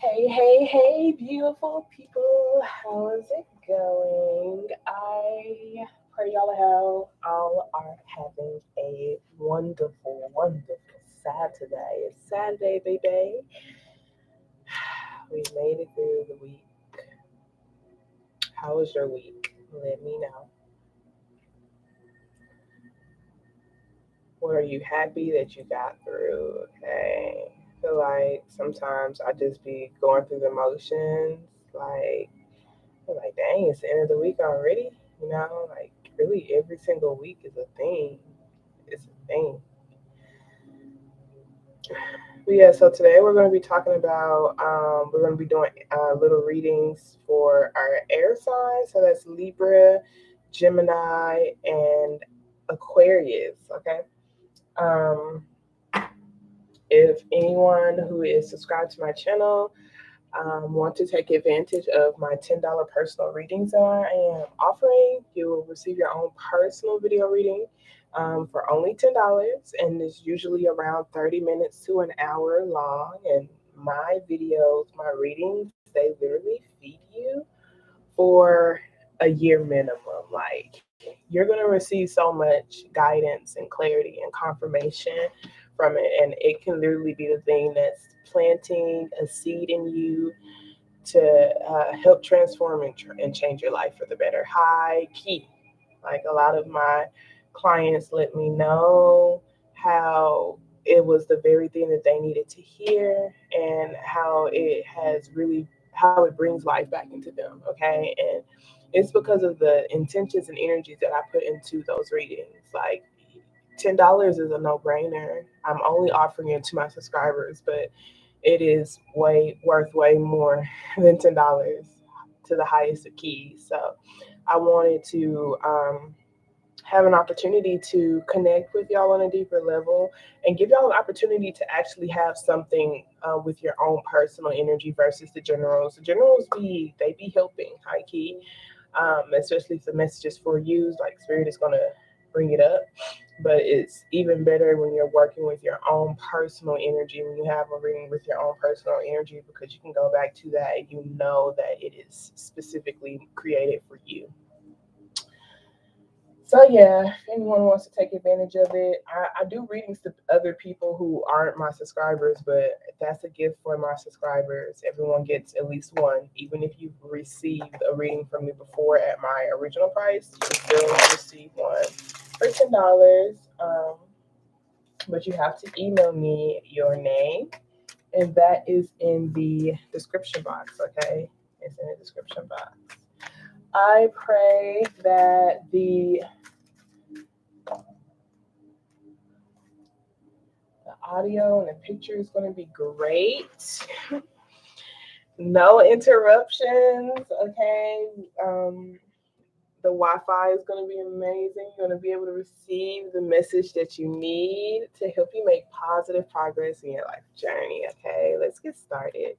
Hey, hey, hey, beautiful people. How is it going? I pray y'all are having a wonderful, wonderful Saturday. It's Saturday, baby. We made it through the week. How was your week? Let me know. Were you happy that you got through? Okay. I feel like sometimes I just be going through the motions. Like, I'm like, dang, it's the end of the week already. Like really every single week is a thing. It's a thing. But yeah, so today we're going to be talking about, we're going to be doing little readings for our air signs. So that's Libra, Gemini, and Aquarius. Okay. Um, if anyone who is subscribed to my channel want to take advantage of my $10 personal readings that I am offering, you will receive your own personal video reading for only $10. And it's usually around 30 minutes to an hour long. And my videos, my readings, they literally feed you for a year minimum. Like, you're going to receive so much guidance and clarity and confirmation from it. And it can literally be the thing that's planting a seed in you to help transform and change your life for the better. High key. Like, a lot of my clients let me know how it was the very thing that they needed to hear, and how it has really, how it brings life back into them. Okay. And it's because of the intentions and energies that I put into those readings. Like, $10 is a no-brainer. I'm only offering it to my subscribers, but it is way worth way more than $10 to the highest of keys. So I wanted to have an opportunity to connect with y'all on a deeper level and give y'all an opportunity to actually have something with your own personal energy versus the generals. The generals be helping high key, especially if the message is for you. Like, spirit is gonna bring it up, but it's even better when you're working with your own personal energy, when you have a reading with your own personal energy, because you can go back to that and you know that it is specifically created for you. So yeah, if anyone wants to take advantage of it, I do readings to other people who aren't my subscribers, but that's a gift for my subscribers. Everyone gets at least one. Even if you've received a reading from me before at my original price, you still receive one for $10. But you have to email me your name, and that is in the description box. Okay, it's in the description box. I pray that the audio and the picture is going to be great. No interruptions. Okay. The Wi-Fi is going to be amazing. You're going to be able to receive the message that you need to help you make positive progress in your life journey. Okay, let's get started.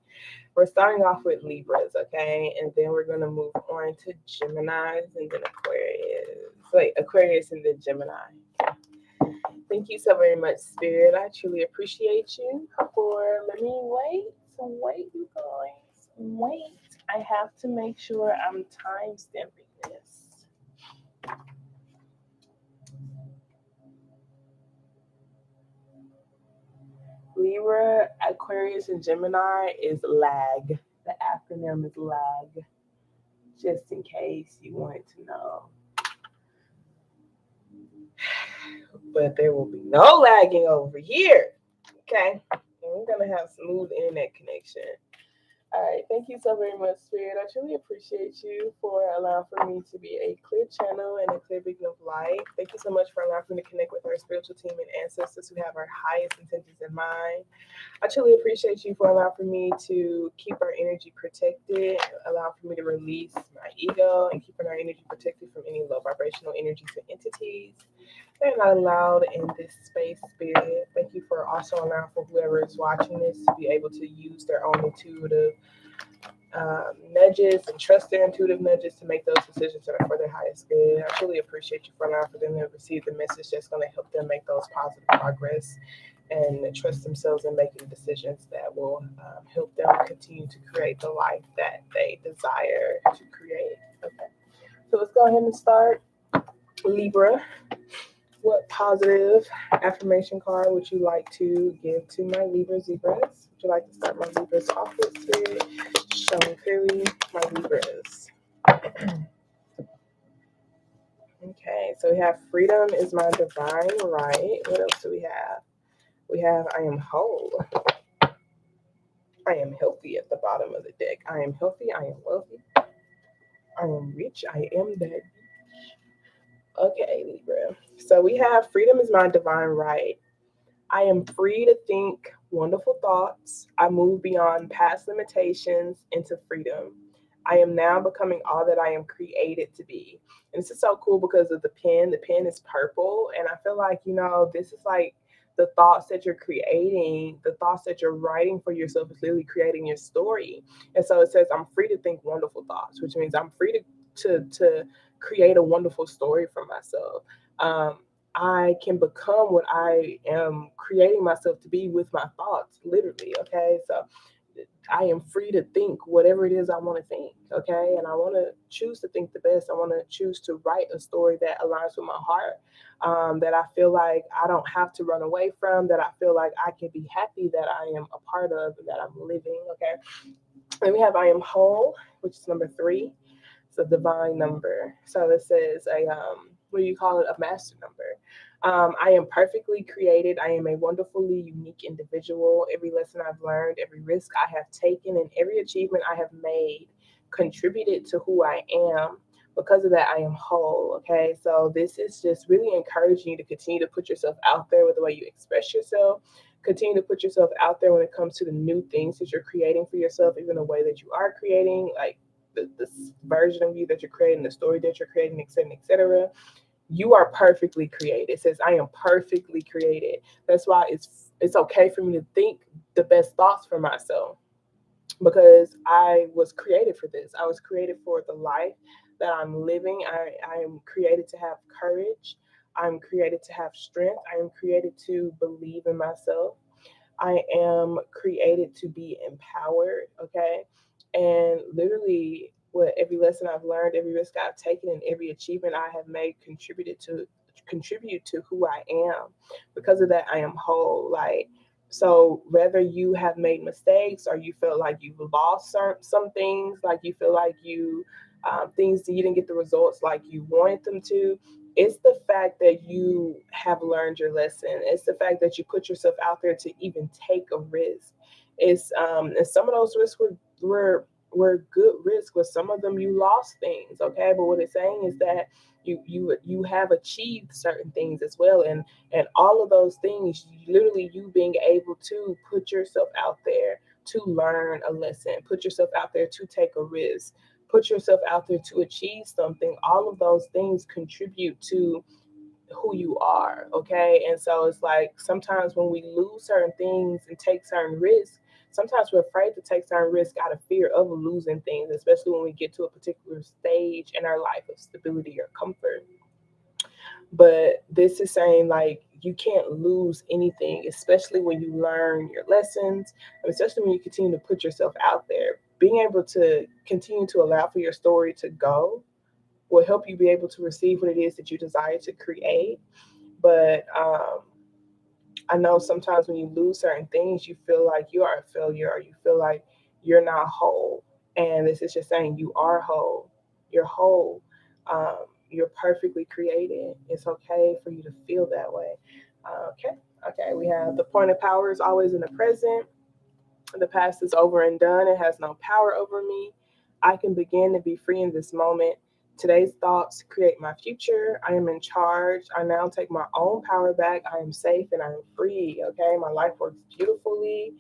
We're starting off with Libras, okay, and then we're going to move on to Geminis and then Aquarius. Wait, Aquarius and then Gemini. Thank you so very much, Spirit. I truly appreciate you for letting me wait. So wait, you guys. Wait. I have to make sure I'm time stamping this. Libra, Aquarius, and Gemini is lag. The acronym is lag, just in case you wanted to know. But there will be no lagging over here. Okay? And we're going to have smooth internet connection. All right, thank you so very much, Spirit. I truly appreciate you for allowing for me to be a clear channel and a clear beacon of light. Thank you so much for allowing me to connect with our spiritual team and ancestors who have our highest intentions in mind. I truly appreciate you for allowing for me to keep our energy protected, allow for me to release my ego, and keeping our energy protected from any low vibrational energies and entities. They're not allowed in this space, Spirit. Thank you for also allowing for whoever is watching this to be able to use their own intuitive nudges and trust their intuitive nudges to make those decisions that are for their highest good. I truly appreciate you for allowing for them to receive the message that's going to help them make those positive progress and trust themselves in making decisions that will help them continue to create the life that they desire to create. Okay, so let's go ahead and start. Libra, what positive affirmation card would you like to give to my Libra Zebras? Would you like to start my Libras off with, Spirit? Show me clearly, my Libras. Okay, so we have freedom is my divine right. What else do we have? We have I am whole. I am healthy at the bottom of the deck. I am healthy. I am wealthy. I am rich. I am that. Okay, Libra. So we have freedom is my divine right. I am free to think wonderful thoughts. I move beyond past limitations into freedom. I am now becoming all that I am created to be. And this is so cool because of the pen. The pen is purple. And I feel like, this is like the thoughts that you're creating, the thoughts that you're writing for yourself is literally creating your story. And so it says, I'm free to think wonderful thoughts, which means I'm free to create a wonderful story for myself. Um, I can become what I am creating myself to be with my thoughts, literally. Okay. So I am free to think whatever it is I want to think. Okay. And I want to choose to think the best. I want to choose to write a story that aligns with my heart, that I feel like I don't have to run away from, that I feel like I can be happy that I am a part of and that I'm living. Okay. And we have I am whole, which is number 3. It's a divine number. So it says what do you call it? A master number. I am perfectly created. I am a wonderfully unique individual. Every lesson I've learned, every risk I have taken, and every achievement I have made contributed to who I am. Because of that, I am whole. Okay. So this is just really encouraging you to continue to put yourself out there with the way you express yourself. Continue to put yourself out there when it comes to the new things that you're creating for yourself, even the way that you are creating, like this version of you that you're creating, the story that you're creating, et cetera, et cetera. You are perfectly created. It says, I am perfectly created. That's why it's okay for me to think the best thoughts for myself because I was created for this. I was created for the life that I'm living. I am created to have courage. I'm created to have strength. I am created to believe in myself. I am created to be empowered, okay? And literally, what every lesson I've learned, every risk I've taken, and every achievement I have made contribute to who I am. Because of that, I am whole. Like, so whether you have made mistakes or you feel like you've lost some things, like you feel like things that you didn't get the results like you wanted them to, it's the fact that you have learned your lesson. It's the fact that you put yourself out there to even take a risk. And some of those risks were good risks, but some of them you lost things. Okay, but what it's saying is that you have achieved certain things as well, and all of those things, literally you being able to put yourself out there to learn a lesson, put yourself out there to take a risk, put yourself out there to achieve something. All of those things contribute to who you are. Okay. And so it's like sometimes when we lose certain things and take certain risks, sometimes we're afraid to take certain risks out of fear of losing things, especially when we get to a particular stage in our life of stability or comfort. But this is saying like you can't lose anything, especially when you learn your lessons, and especially when you continue to put yourself out there. Being able to continue to allow for your story to go will help you be able to receive what it is that you desire to create. But I know sometimes when you lose certain things, you feel like you are a failure or you feel like you're not whole. And this is just saying you are whole. You're whole. You're perfectly created. It's okay for you to feel that way. Okay. Okay. We have the point of power is always in the present. The past is over and done. It has no power over me. I can begin to be free in this moment. Today's thoughts create my future. I am in charge. I now take my own power back. I am safe and I am free. Okay. My life works beautifully.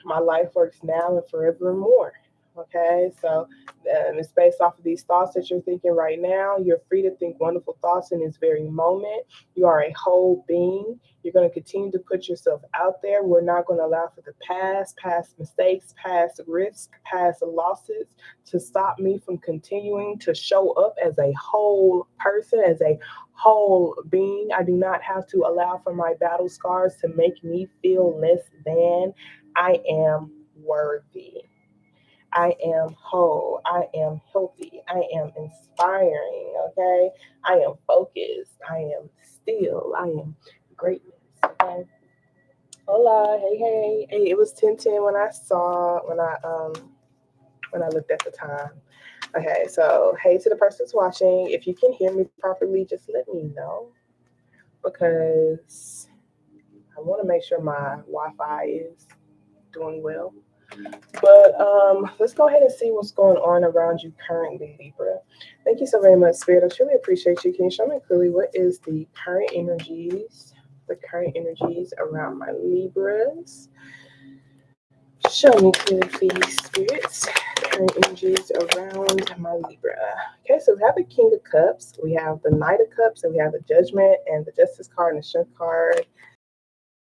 My life works now and forevermore. Okay, so it's based off of these thoughts that you're thinking right now. You're free to think wonderful thoughts in this very moment. You are a whole being. You're going to continue to put yourself out there. We're not going to allow for the past mistakes, past risks, past losses to stop me from continuing to show up as a whole person, as a whole being. I do not have to allow for my battle scars to make me feel less than. I am worthy. I am whole. I am healthy. I am inspiring. Okay. I am focused. I am still. I am greatness. Okay. Hola. Hey, hey. Hey, it was 10:10 when I saw when I looked at the time. Okay, so hey to the person that's watching. If you can hear me properly, just let me know because I want to make sure my Wi-Fi is doing well. But let's go ahead and see what's going on around you currently, Libra. Thank you so very much, Spirit. I truly appreciate you. Can you show me clearly what is the current energies around my Libras? Show me clearly, please, spirits. Current energies around my Libra. Okay, so we have the King of Cups, we have the Knight of Cups, and we have the Judgment and the Justice card and the Strength card.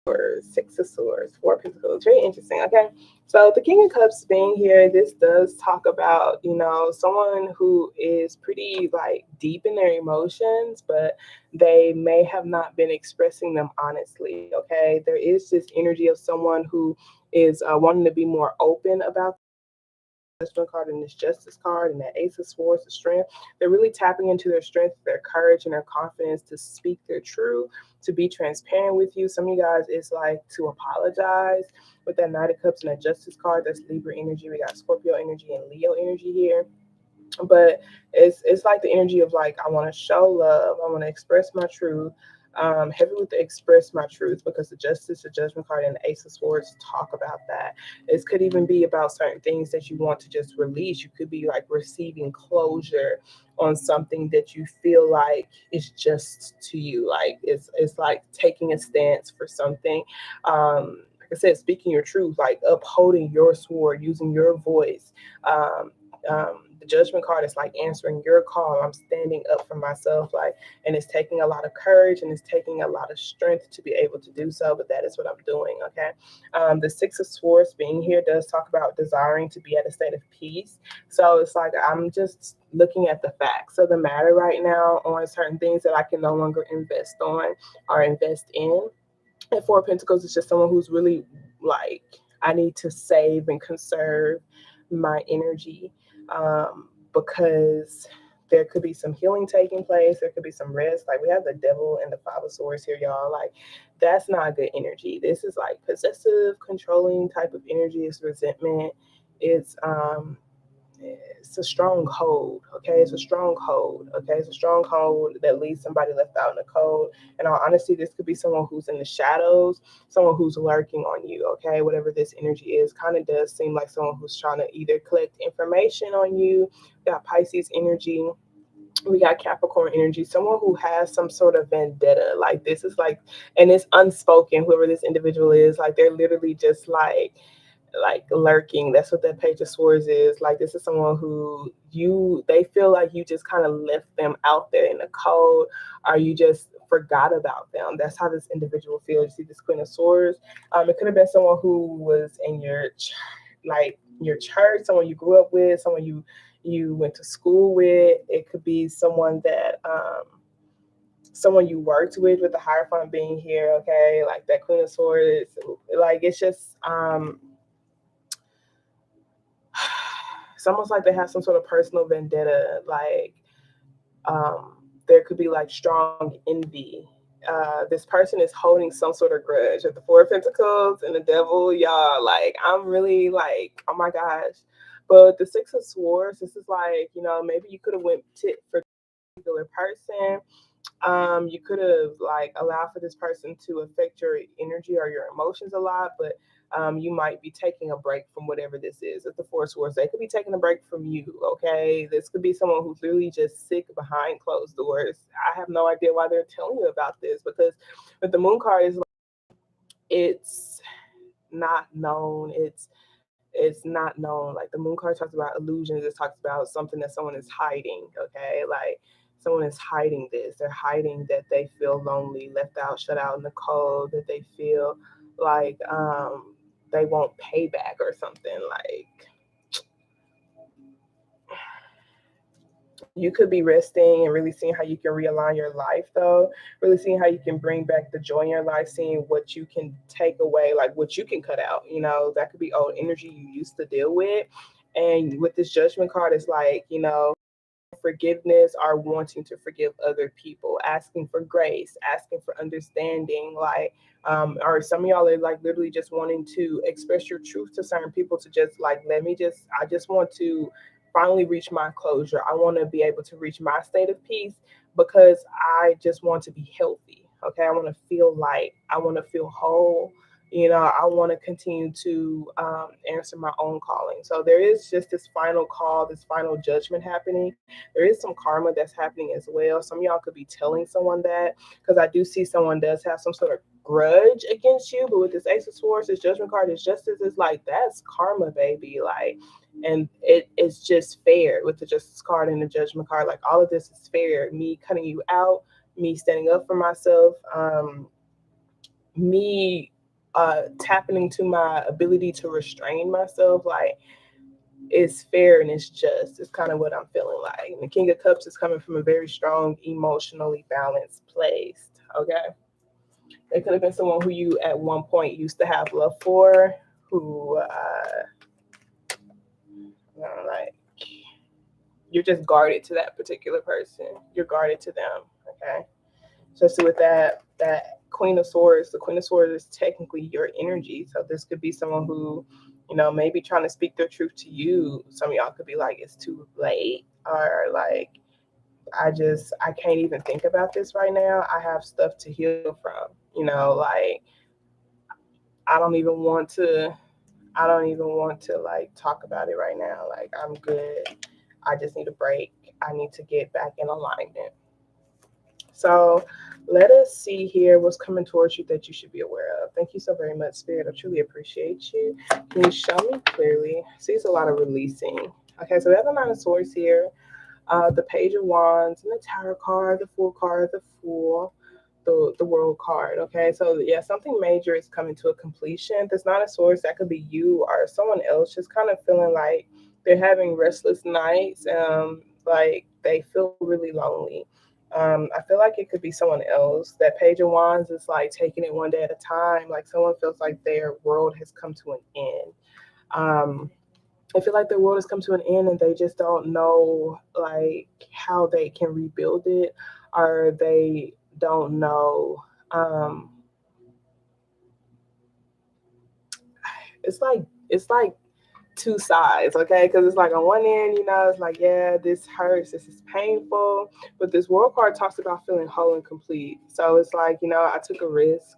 Or Six of Swords, Four of Pentacles. Very interesting. Okay, so the King of Cups being here, this does talk about someone who is pretty like deep in their emotions, but they may have not been expressing them honestly. Okay, there is this energy of someone who is wanting to be more open about Judgment card and this Justice card and that Ace of Swords, the Strength. They're really tapping into their strength, their courage, and their confidence to speak their truth, to be transparent with you. Some of you guys, it's like to apologize with that Knight of Cups and that Justice card. That's Libra energy. We got Scorpio energy and Leo energy here. But it's like the energy of like I want to show love, I want to express my truth. Heavy with the express my truth because the Justice, the Judgment card, and the Ace of Swords talk about that. It could even be about certain things that you want to just release. You could be like receiving closure on something that you feel like is just to you. Like it's like taking a stance for something. Like I said, speaking your truth, like upholding your sword, using your voice. Um, the Judgment card is like answering your call. I'm standing up for myself, like, and it's taking a lot of courage and it's taking a lot of strength to be able to do so. But that is what I'm doing. Okay. The Six of Swords being here does talk about desiring to be at a state of peace. So it's like I'm just looking at the facts of the matter right now on certain things that I can no longer invest on or invest in. And Four of Pentacles is just someone who's really like, I need to save and conserve my energy because there could be some healing taking place. There could be some rest. Like we have the Devil and the Five of Swords here, y'all. Like that's not good energy. This is like possessive, controlling type of energy. It's resentment. It's um, it's a stronghold. Okay, it's a stronghold. Okay, it's a stronghold that leaves somebody left out in the cold. And all honesty, this could be someone who's in the shadows, someone who's lurking on you. Okay, whatever this energy is, kind of does seem like someone who's trying to either collect information on you. We got Pisces energy. We got Capricorn energy, someone who has some sort of vendetta. Like this is like, and it's unspoken. Whoever this individual is, like they're literally just like lurking. That's what that Page of Swords is. Like this is someone who they feel like you just kind of left them out there in the cold, or you just forgot about them. That's how this individual feels. You see this Queen of Swords. It could have been someone who was in your church, someone you grew up with, someone you went to school with. It could be someone that someone you worked with the Hierophant being here. Okay, like that Queen of Swords. Like it's just it's almost like they have some sort of personal vendetta. Like there could be like strong envy. This person is holding some sort of grudge. With the Four of Pentacles and the Devil, y'all, like I'm really like, oh my gosh. But the Six of Swords, this is like, maybe you could have went tit for a particular person. You could have like allowed for this person to affect your energy or your emotions a lot, but you might be taking a break from whatever this is. At the Four of Swords, they could be taking a break from you. Okay, this could be someone who's really just sick behind closed doors. I have no idea why they're telling you about this because with the Moon card is like, it's not known. it's not known. Like the moon card talks about illusions. It talks about something that someone is hiding. Okay, like someone is hiding this. They're hiding that they feel lonely, left out, shut out in the cold. That they feel like they won't pay back or something. Like you could be resting and really seeing how you can realign your life, though. Really seeing how you can bring back the joy in your life, seeing what you can take away, like what you can cut out. That could be old energy you used to deal with. And with this judgment card, it's like, forgiveness or wanting to forgive other people, asking for grace, asking for understanding, like, or some of y'all are like literally just wanting to express your truth to certain people to just like, I just want to finally reach my closure. I want to be able to reach my state of peace because I just want to be healthy. Okay. I want to feel light. I want to feel whole. I want to continue to answer my own calling. So there is just this final call, this final judgment happening. There is some karma that's happening as well. Some of y'all could be telling someone that, because I do see someone does have some sort of grudge against you. But with this Ace of Swords, this Judgment card, is justice. Is like that's karma, baby. Like, and it's just fair with the Justice card and the Judgment card. Like all of this is fair. Me cutting you out, me standing up for myself, me tapping into my ability to restrain myself. Like it's fair and it's just. It's kind of what I'm feeling like. And the King of Cups is coming from a very strong, emotionally balanced place. Okay. It could have been someone who you at one point used to have love for, who, like, you're just guarded to that particular person. You're guarded to them. Okay. Especially with that Queen of Swords. The Queen of Swords is technically your energy. So this could be someone who, maybe trying to speak their truth to you. Some of y'all could be like, it's too late, or like, I can't even think about this right now. I have stuff to heal from. Like I don't even want to. I don't even want to like talk about it right now. Like I'm good. I just need a break. I need to get back in alignment. So let us see here what's coming towards you that you should be aware of. Thank you so very much, Spirit. I truly appreciate you. Can you show me clearly? See, it's a lot of releasing. Okay, so we have the Nine of Swords here, the Page of Wands, and the Tower card, the Fool card, the Fool, the World card. Okay, so yeah, something major is coming to a completion. This Nine of Swords, that could be you or someone else, just kind of feeling like they're having restless nights. Like they feel really lonely. I feel like it could be someone else. That Page of Wands is like taking it one day at a time. Like someone feels like their world has come to an end. I feel like their world has come to an end and they just don't know like how they can rebuild it, or they don't know. Um, it's like two sides, okay? Because it's like on one end, it's like, yeah, this hurts, this is painful, but this World card talks about feeling whole and complete. So it's like, I took a risk,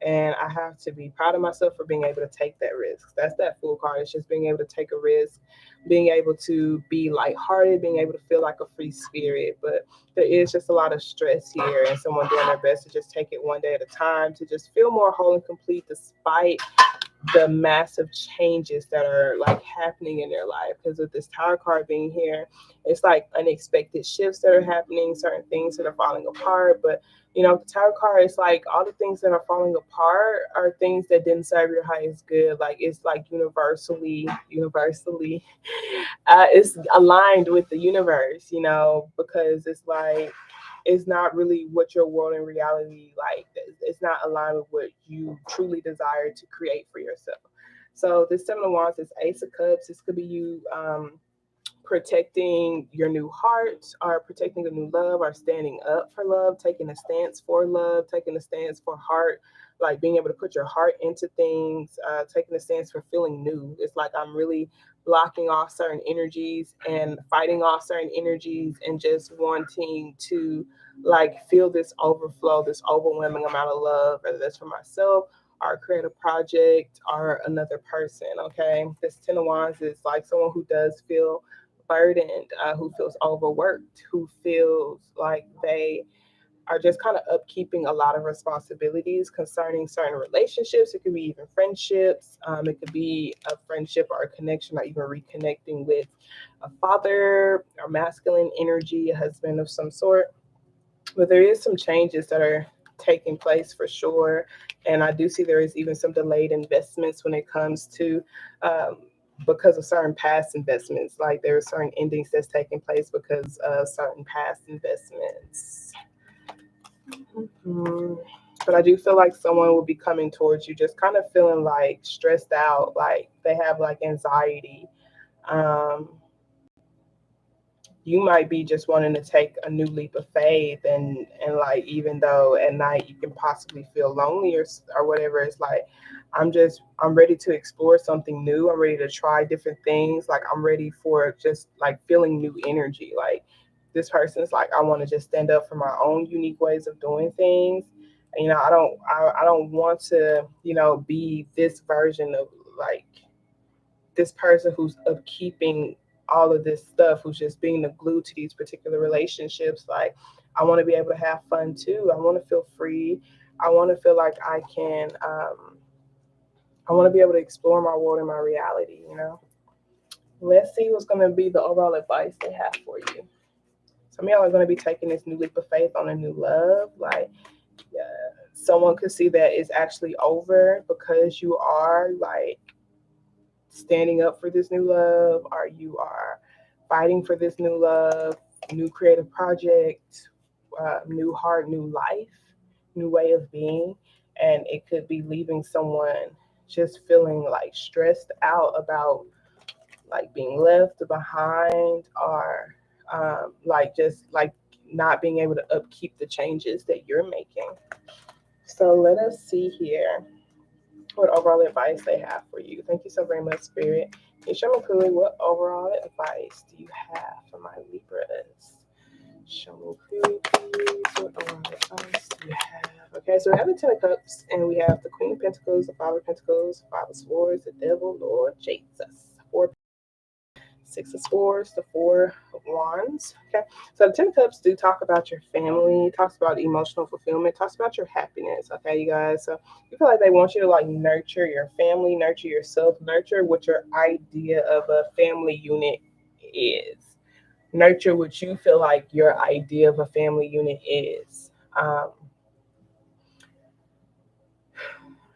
and I have to be proud of myself for being able to take that risk. That's that Fool card. It's just being able to take a risk, being able to be lighthearted, being able to feel like a free spirit. But there is just a lot of stress here, and someone doing their best to just take it one day at a time, to just feel more whole and complete despite the massive changes that are like happening in their life. Because with this Tower card being here, it's like unexpected shifts that are happening, certain things that are falling apart. But the Tower card is like all the things that are falling apart are things that didn't serve your highest good. Like it's like universally it's aligned with the universe, because it's like it's not really what your world in reality like. It's not aligned with what you truly desire to create for yourself. So this Seven of Wands is Ace of Cups. This could be you protecting your new heart, or protecting a new love, or standing up for love, taking a stance for love, taking a stance for heart, like being able to put your heart into things, taking a stance for feeling new. It's like I'm really blocking off certain energies and fighting off certain energies, and just wanting to like feel this overflow, this overwhelming amount of love, whether that's for myself or create a project or another person. Okay, this Ten of Wands is like someone who does feel burdened, who feels overworked, who feels like they are just kind of upkeeping a lot of responsibilities concerning certain relationships. It could be even friendships. It could be a friendship or a connection, or even reconnecting with a father or masculine energy, a husband of some sort. But there is some changes that are taking place for sure. And I do see there is even some delayed investments when it comes to um, because of certain past investments. Like there are certain endings that's taking place because of certain past investments. Mhm. But I do feel like someone will be coming towards you just kind of feeling like stressed out, like they have like anxiety. Um, you might be just wanting to take a new leap of faith, and like even though at night you can possibly feel lonely or whatever, it's like I'm ready to explore something new. I'm ready to try different things. Like I'm ready for just like feeling new energy. Like this person's like, I want to just stand up for my own unique ways of doing things. And, I don't want to, be this version of like this person who's upkeeping all of this stuff, who's just being the glue to these particular relationships. Like, I want to be able to have fun too. I want to feel free. I want to feel like I want to be able to explore my world and my reality. Let's see what's going to be the overall advice they have for you. Some of y'all are going to be taking this new leap of faith on a new love. Like, yeah, someone could see that it's actually over because you are like standing up for this new love, or you are fighting for this new love, new creative project, new heart, new life, new way of being. And it could be leaving someone just feeling like stressed out about like being left behind, or like just like not being able to upkeep the changes that you're making. So let us see here what overall advice they have for you. Thank you so very much, Spirit. Can you show me clearly what overall advice do you have for my Libras? Show me clearly, please. What overall advice do you have? Okay, so we have the Ten of Cups, and we have the Queen of Pentacles, the Five of Pentacles, Five of Swords, the Devil, Lord Jesus. Four, Six of Swords, the Four of Wands. Okay, so the Ten of Cups do talk about your family, talks about emotional fulfillment, talks about your happiness. Okay, you guys. So you feel like they want you to like nurture your family, nurture yourself, nurture what your idea of a family unit is. Nurture what you feel like your idea of a family unit is.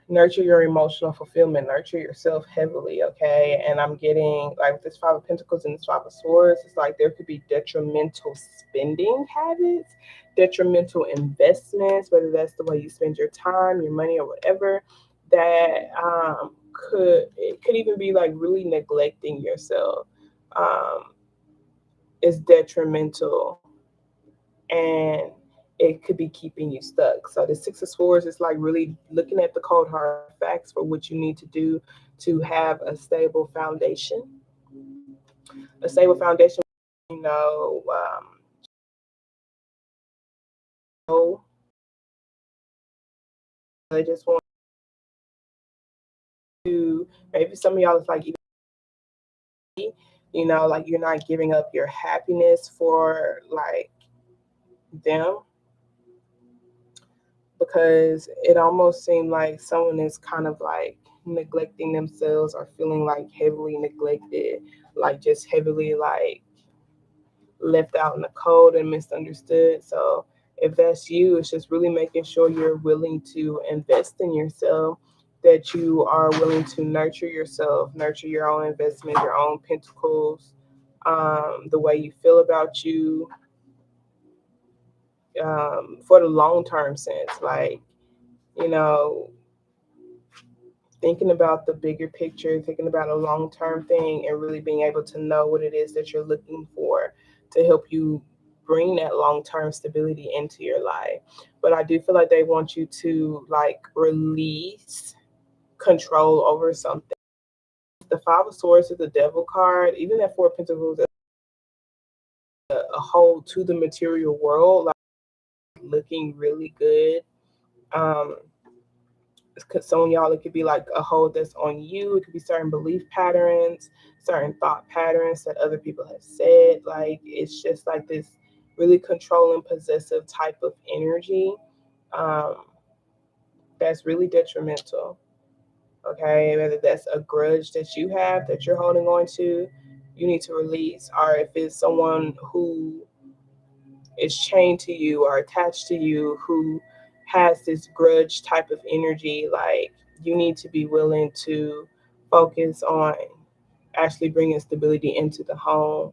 Nurture your emotional fulfillment, nurture yourself heavily, okay? And I'm getting like this Five of Pentacles and this Five of Swords, it's like there could be detrimental spending habits, detrimental investments, whether that's the way you spend your time, your money, or whatever, that it could even be like really neglecting yourself. Is detrimental, and it could be keeping you stuck. So the Six of Swords is like really looking at the cold hard facts for what you need to do to have a stable foundation. A stable foundation, you know, no, they just want to, maybe some of y'all is like, like you're not giving up your happiness for like them, because it almost seemed like someone is kind of like neglecting themselves or feeling like heavily neglected, like just heavily like left out in the cold and misunderstood. So if that's you, it's just really making sure you're willing to invest in yourself, that you are willing to nurture yourself, nurture your own investment, your own pentacles, the way you feel about you, for the long term sense. Like, you know, thinking about the bigger picture, thinking about a long term thing, and really being able to know what it is that you're looking for to help you bring that long term stability into your life. But I do feel like they want you to like release control over something. The Five of Swords is the Devil card, even that Four of Pentacles is a hold to the material world, like looking really good. Um, because some of y'all, it could be like a hold that's on you. It could be certain belief patterns, certain thought patterns that other people have said. Like it's just like this really controlling, possessive type of energy, um, that's really detrimental. Okay, whether that's a grudge that you have that you're holding on to, you need to release, or if it's someone who is chained to you or attached to you who has this grudge type of energy, like you need to be willing to focus on actually bringing stability into the home,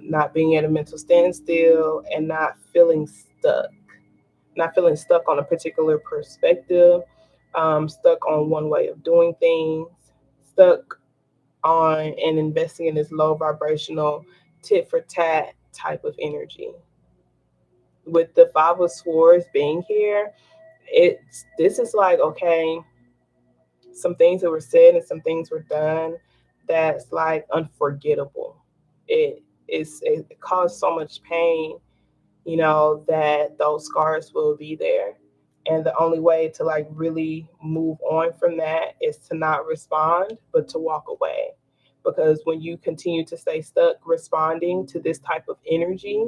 not being at a mental standstill, and not feeling stuck on a particular perspective, stuck on one way of doing things, stuck on and investing in this low vibrational tit for tat type of energy. With the Five of Swords being here, it's this is like, okay, some things that were said and some things were done that's like unforgettable. It caused so much pain, that those scars will be there. And the only way to like really move on from that is to not respond, but to walk away. Because when you continue to stay stuck responding to this type of energy,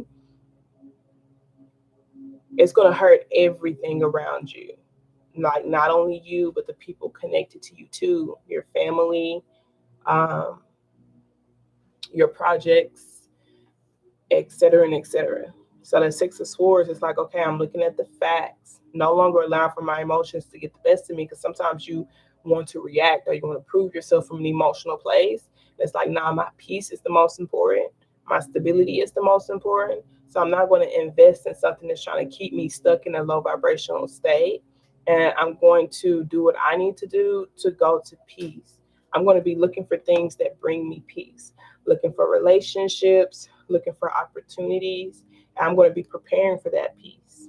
it's going to hurt everything around you. Like not only you, but the people connected to you too, your family, um, your projects, etc. and etc. So the Six of Swords is like, okay, I'm looking at the facts, no longer allowing for my emotions to get the best of me. Because sometimes you want to react or you want to prove yourself from an emotional place. It's like, nah, my peace is the most important. My stability is the most important. So I'm not going to invest in something that's trying to keep me stuck in a low vibrational state. And I'm going to do what I need to do to go to peace. I'm going to be looking for things that bring me peace, looking for relationships, looking for opportunities. I'm going to be preparing for that peace.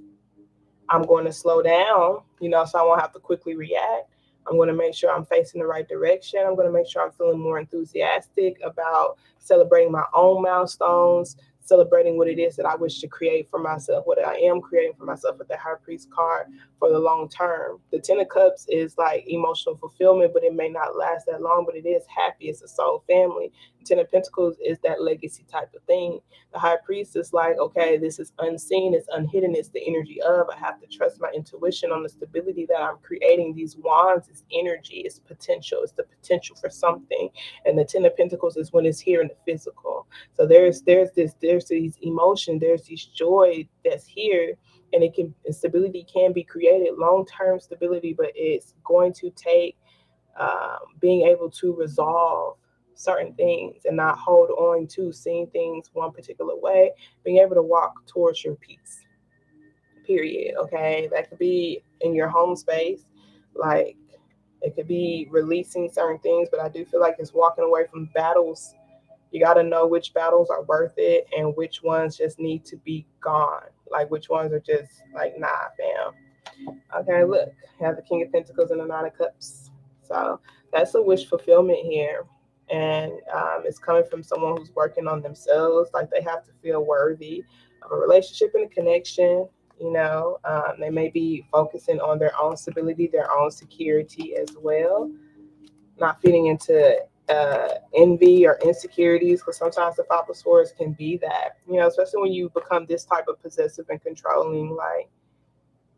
I'm going to slow down, so I won't have to quickly react. I'm going to make sure I'm facing the right direction. I'm going to make sure I'm feeling more enthusiastic about celebrating my own milestones, celebrating what it is that I wish to create for myself, what I am creating for myself with the High Priest card for the long term. The Ten of Cups is like emotional fulfillment, but it may not last that long, but it is happy. It's a soul family. Ten of Pentacles is that legacy type of thing. The High Priest is like, okay, this is unseen, it's unhidden, it's the energy of. I have to trust my intuition on the stability that I'm creating. These wands is energy, it's potential, it's the potential for something. And the Ten of Pentacles is when it's here in the physical. So there's these emotion, there's this joy that's here, and stability can be created, long-term stability, but it's going to take being able to resolve certain things and not hold on to seeing things one particular way, being able to walk towards your peace, period. Okay, that could be in your home space, like it could be releasing certain things, but I do feel like it's walking away from battles. You got to know which battles are worth it and which ones just need to be gone, like which ones are just like, nah, fam. Okay, look, I have the King of Pentacles and the Nine of Cups. So that's a wish fulfillment here. And it's coming from someone who's working on themselves. Like they have to feel worthy of a relationship and a connection. They may be focusing on their own stability, their own security as well, not feeding into envy or insecurities, because sometimes the Five of Swords can be that, especially when you become this type of possessive and controlling. Like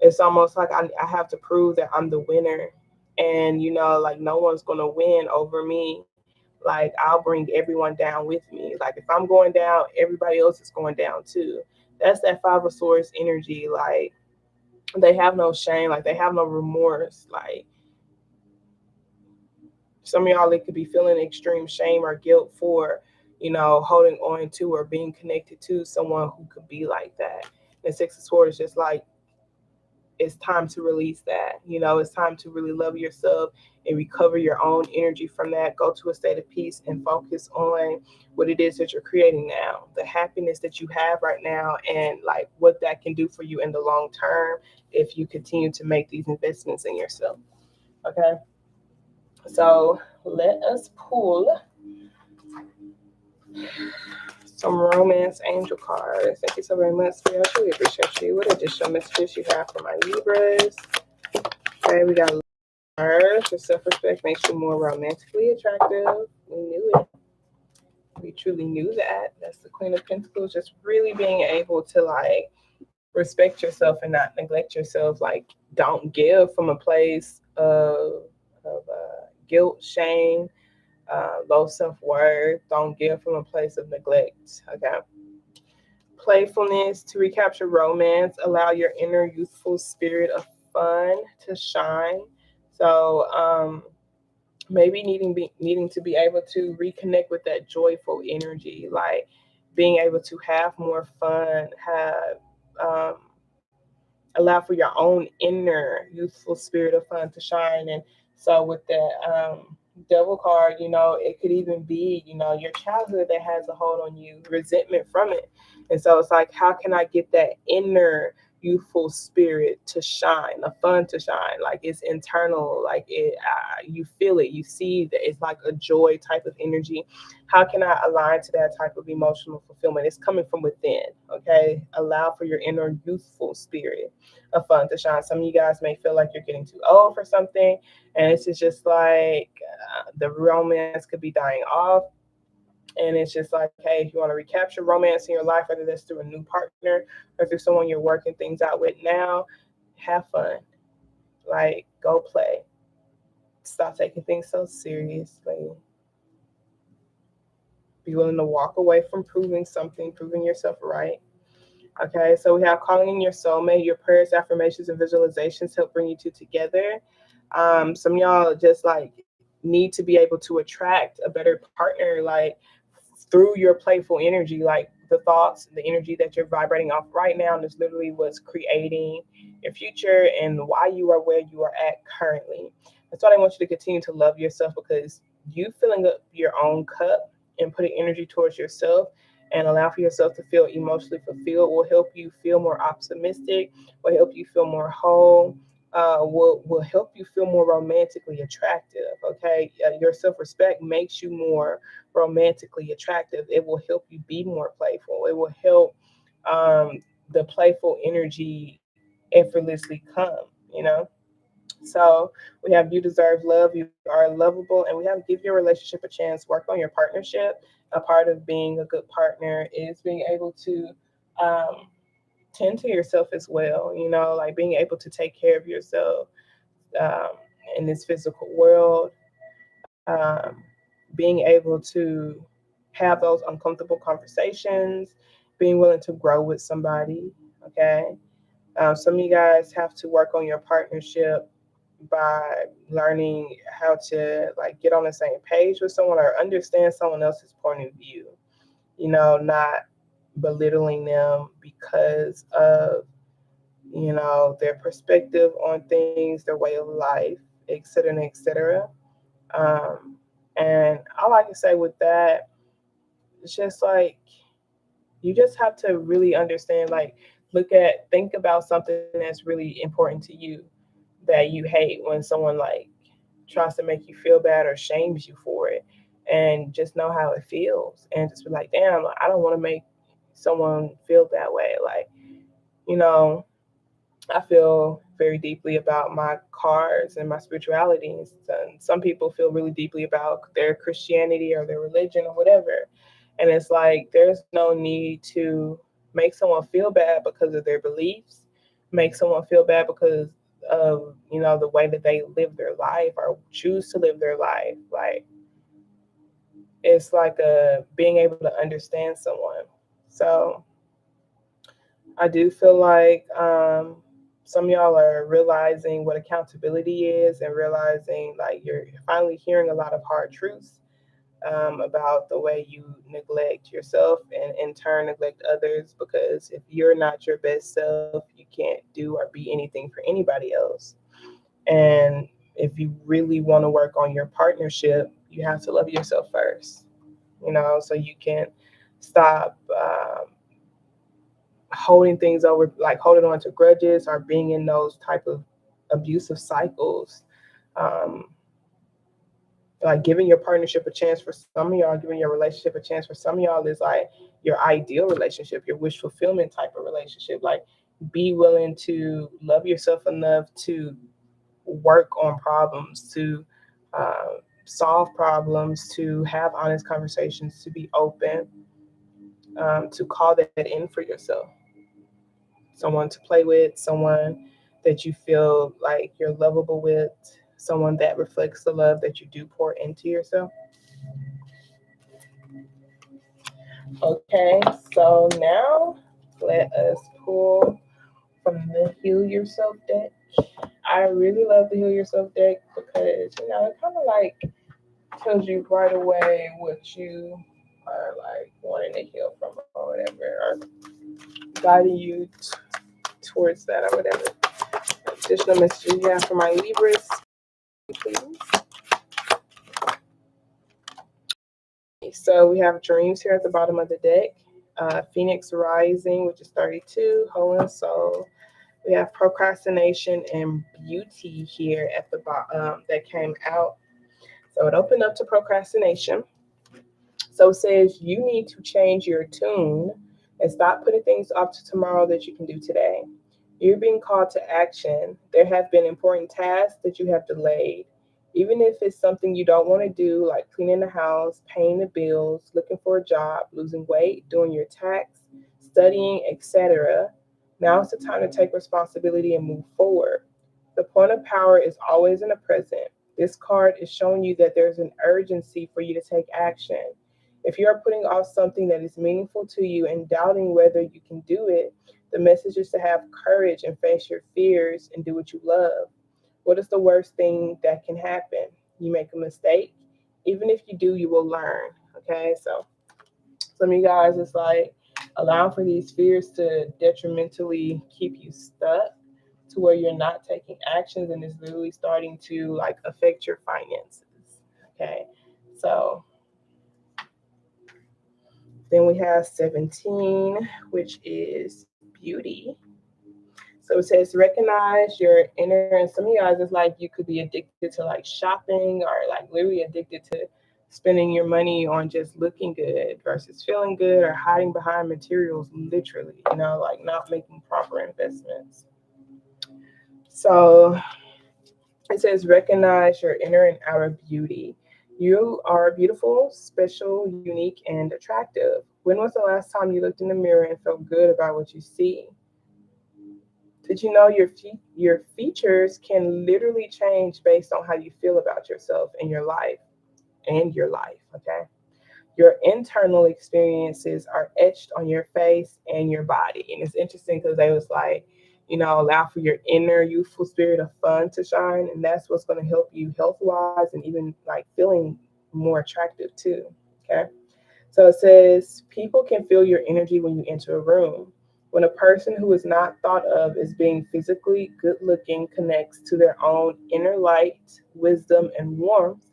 it's almost like I have to prove that I'm the winner, and like no one's gonna win over me. Like I'll bring everyone down with me. Like if I'm going down, everybody else is going down too. That's that Five of Swords energy. Like they have no shame, like they have no remorse. Like some of y'all, they could be feeling extreme shame or guilt for holding on to or being connected to someone who could be like that. And Six of Swords is just like, it's time to release that. It's time to really love yourself and recover your own energy from that. Go to a state of peace and focus on what it is that you're creating now, the happiness that you have right now, and like what that can do for you in the long term if you continue to make these investments in yourself. Okay. So let us pull some romance angel cards. Thank you so very much. I truly appreciate you. What additional messages you have for my Libras? Okay, we got Mars. Your self-respect makes you more romantically attractive. We knew it. we truly knew that. That's the Queen of Pentacles. Just really being able to like respect yourself and not neglect yourself. Like, don't give from a place of guilt, shame, low self worth. Don't give from a place of neglect. Okay. Playfulness to recapture romance. Allow your inner youthful spirit of fun to shine. So, maybe needing to be able to reconnect with that joyful energy, like being able to have more fun, have allow for your own inner youthful spirit of fun to shine. And so with that devil card, it could even be, your childhood that has a hold on you, resentment from it. And so it's like, how can I get that inner youthful spirit to shine, the fun to shine? Like, it's internal, like you feel it, you see that it's like a joy type of energy. How can I align to that type of emotional fulfillment? It's coming from within. Okay, allow for your inner youthful spirit of fun to shine. Some of you guys may feel like you're getting too old for something, and this is just like the romance could be dying off. And it's just like, hey, if you want to recapture romance in your life, whether that's through a new partner or through someone you're working things out with now, have fun. Like, go play. Stop taking things so seriously. Be willing to walk away from proving something, proving yourself right. Okay, so we have calling in your soulmate. Your prayers, affirmations, and visualizations help bring you two together. Some of y'all just like need to be able to attract a better partner, like through your playful energy, like the thoughts, the energy that you're vibrating off right now, and is literally what's creating your future and why you are where you are at currently. That's why I want you to continue to love yourself, because you filling up your own cup and putting energy towards yourself and allow for yourself to feel emotionally fulfilled will help you feel more optimistic, will help you feel more whole, will help you feel more romantically attractive. Okay, your self respect makes you more romantically attractive. It will help you be more playful. It will help the playful energy effortlessly come. You know. So we have you deserve love, you are lovable, and we have give your relationship a chance, work on your partnership. A part of being a good partner is being able to um, tend to yourself as well, like being able to take care of yourself um, in this physical world, um, being able to have those uncomfortable conversations, being willing to grow with somebody, okay? Some of you guys have to work on your partnership by learning how to like get on the same page with someone or understand someone else's point of view. Not belittling them because of their perspective on things, their way of life, etc., etc. Um, and I like to say with that, it's just like you just have to really understand, like, think about something that's really important to you that you hate when someone like tries to make you feel bad or shames you for it, and just know how it feels and just be like, damn, I don't want to make someone feel that way. Like, you know, I feel very deeply about my cards and my spirituality. And some people feel really deeply about their Christianity or their religion or whatever. And it's like there's no need to make someone feel bad because of their beliefs, make someone feel bad because of the way that they live their life or choose to live their life. Like, it's like a being able to understand someone. So I do feel like some of y'all are realizing what accountability is and realizing like you're finally hearing a lot of hard truths about the way you neglect yourself and in turn neglect others. Because if you're not your best self, you can't do or be anything for anybody else. And if you really want to work on your partnership, you have to love yourself first, so you can stop holding things over, like holding on to grudges or being in those type of abusive cycles. Um, like giving your partnership a chance for some of y'all, giving your relationship a chance for some of y'all is like your ideal relationship, your wish fulfillment type of relationship. Like, be willing to love yourself enough to work on problems, to uh, solve problems, to have honest conversations, to be open, to call that in for yourself. Someone to play with, someone that you feel like you're lovable with, someone that reflects the love that you do pour into yourself. Okay, so now let us pull from the Heal Yourself deck. I really love the Heal Yourself deck because, it kind of like tells you right away what you are like wanting to heal from or whatever, or guiding you towards that or whatever. Additional messages you have for my Libras, please. So we have Dreams here at the bottom of the deck. Phoenix Rising, which is 32, Whole and Soul. We have Procrastination and Beauty here at the bottom that came out. So it opened up to procrastination. So it says you need to change your tune and stop putting things off to tomorrow that you can do today. You're being called to action. There have been important tasks that you have delayed. Even if it's something you don't want to do, like cleaning the house, paying the bills, looking for a job, losing weight, doing your tax, studying, etc. Now is the time to take responsibility and move forward. The point of power is always in the present. This card is showing you that there's an urgency for you to take action. If you are putting off something that is meaningful to you and doubting whether you can do it, the message is to have courage and face your fears and do what you love. What is the worst thing that can happen? You make a mistake. Even if you do, you will learn. Okay, so some of you guys, it's like allowing for these fears to detrimentally keep you stuck to where you're not taking actions and it's literally starting to like affect your finances. Okay, so then we have 17, which is beauty. So it says recognize your inner, and some of you guys, it's like you could be addicted to like shopping or like literally addicted to spending your money on just looking good versus feeling good, or hiding behind materials, literally, like not making proper investments. So it says recognize your inner and outer beauty. You are beautiful, special, unique, and attractive. When was the last time you looked in the mirror and felt good about what you see? Did you know your features can literally change based on how you feel about yourself and your life okay? Your internal experiences are etched on your face and your body. And it's interesting because they was like, allow for your inner youthful spirit of fun to shine. And that's what's going to help you health wise and even like feeling more attractive too. Okay. So it says people can feel your energy when you enter a room. When a person who is not thought of as being physically good looking connects to their own inner light, wisdom, and warmth,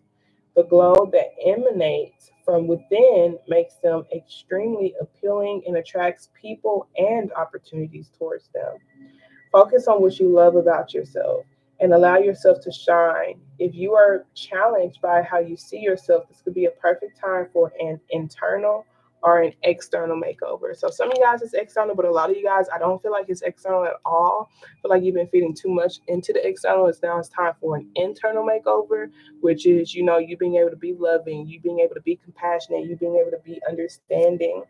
the glow that emanates from within makes them extremely appealing and attracts people and opportunities towards them. Focus on what you love about yourself and allow yourself to shine. If you are challenged by how you see yourself, this could be a perfect time for an internal or an external makeover. So some of you guys it's external, but a lot of you guys, I don't feel like it's external at all. I feel like you've been feeding too much into the external. It's time for an internal makeover, which is, you being able to be loving, you being able to be compassionate, you being able to be understanding,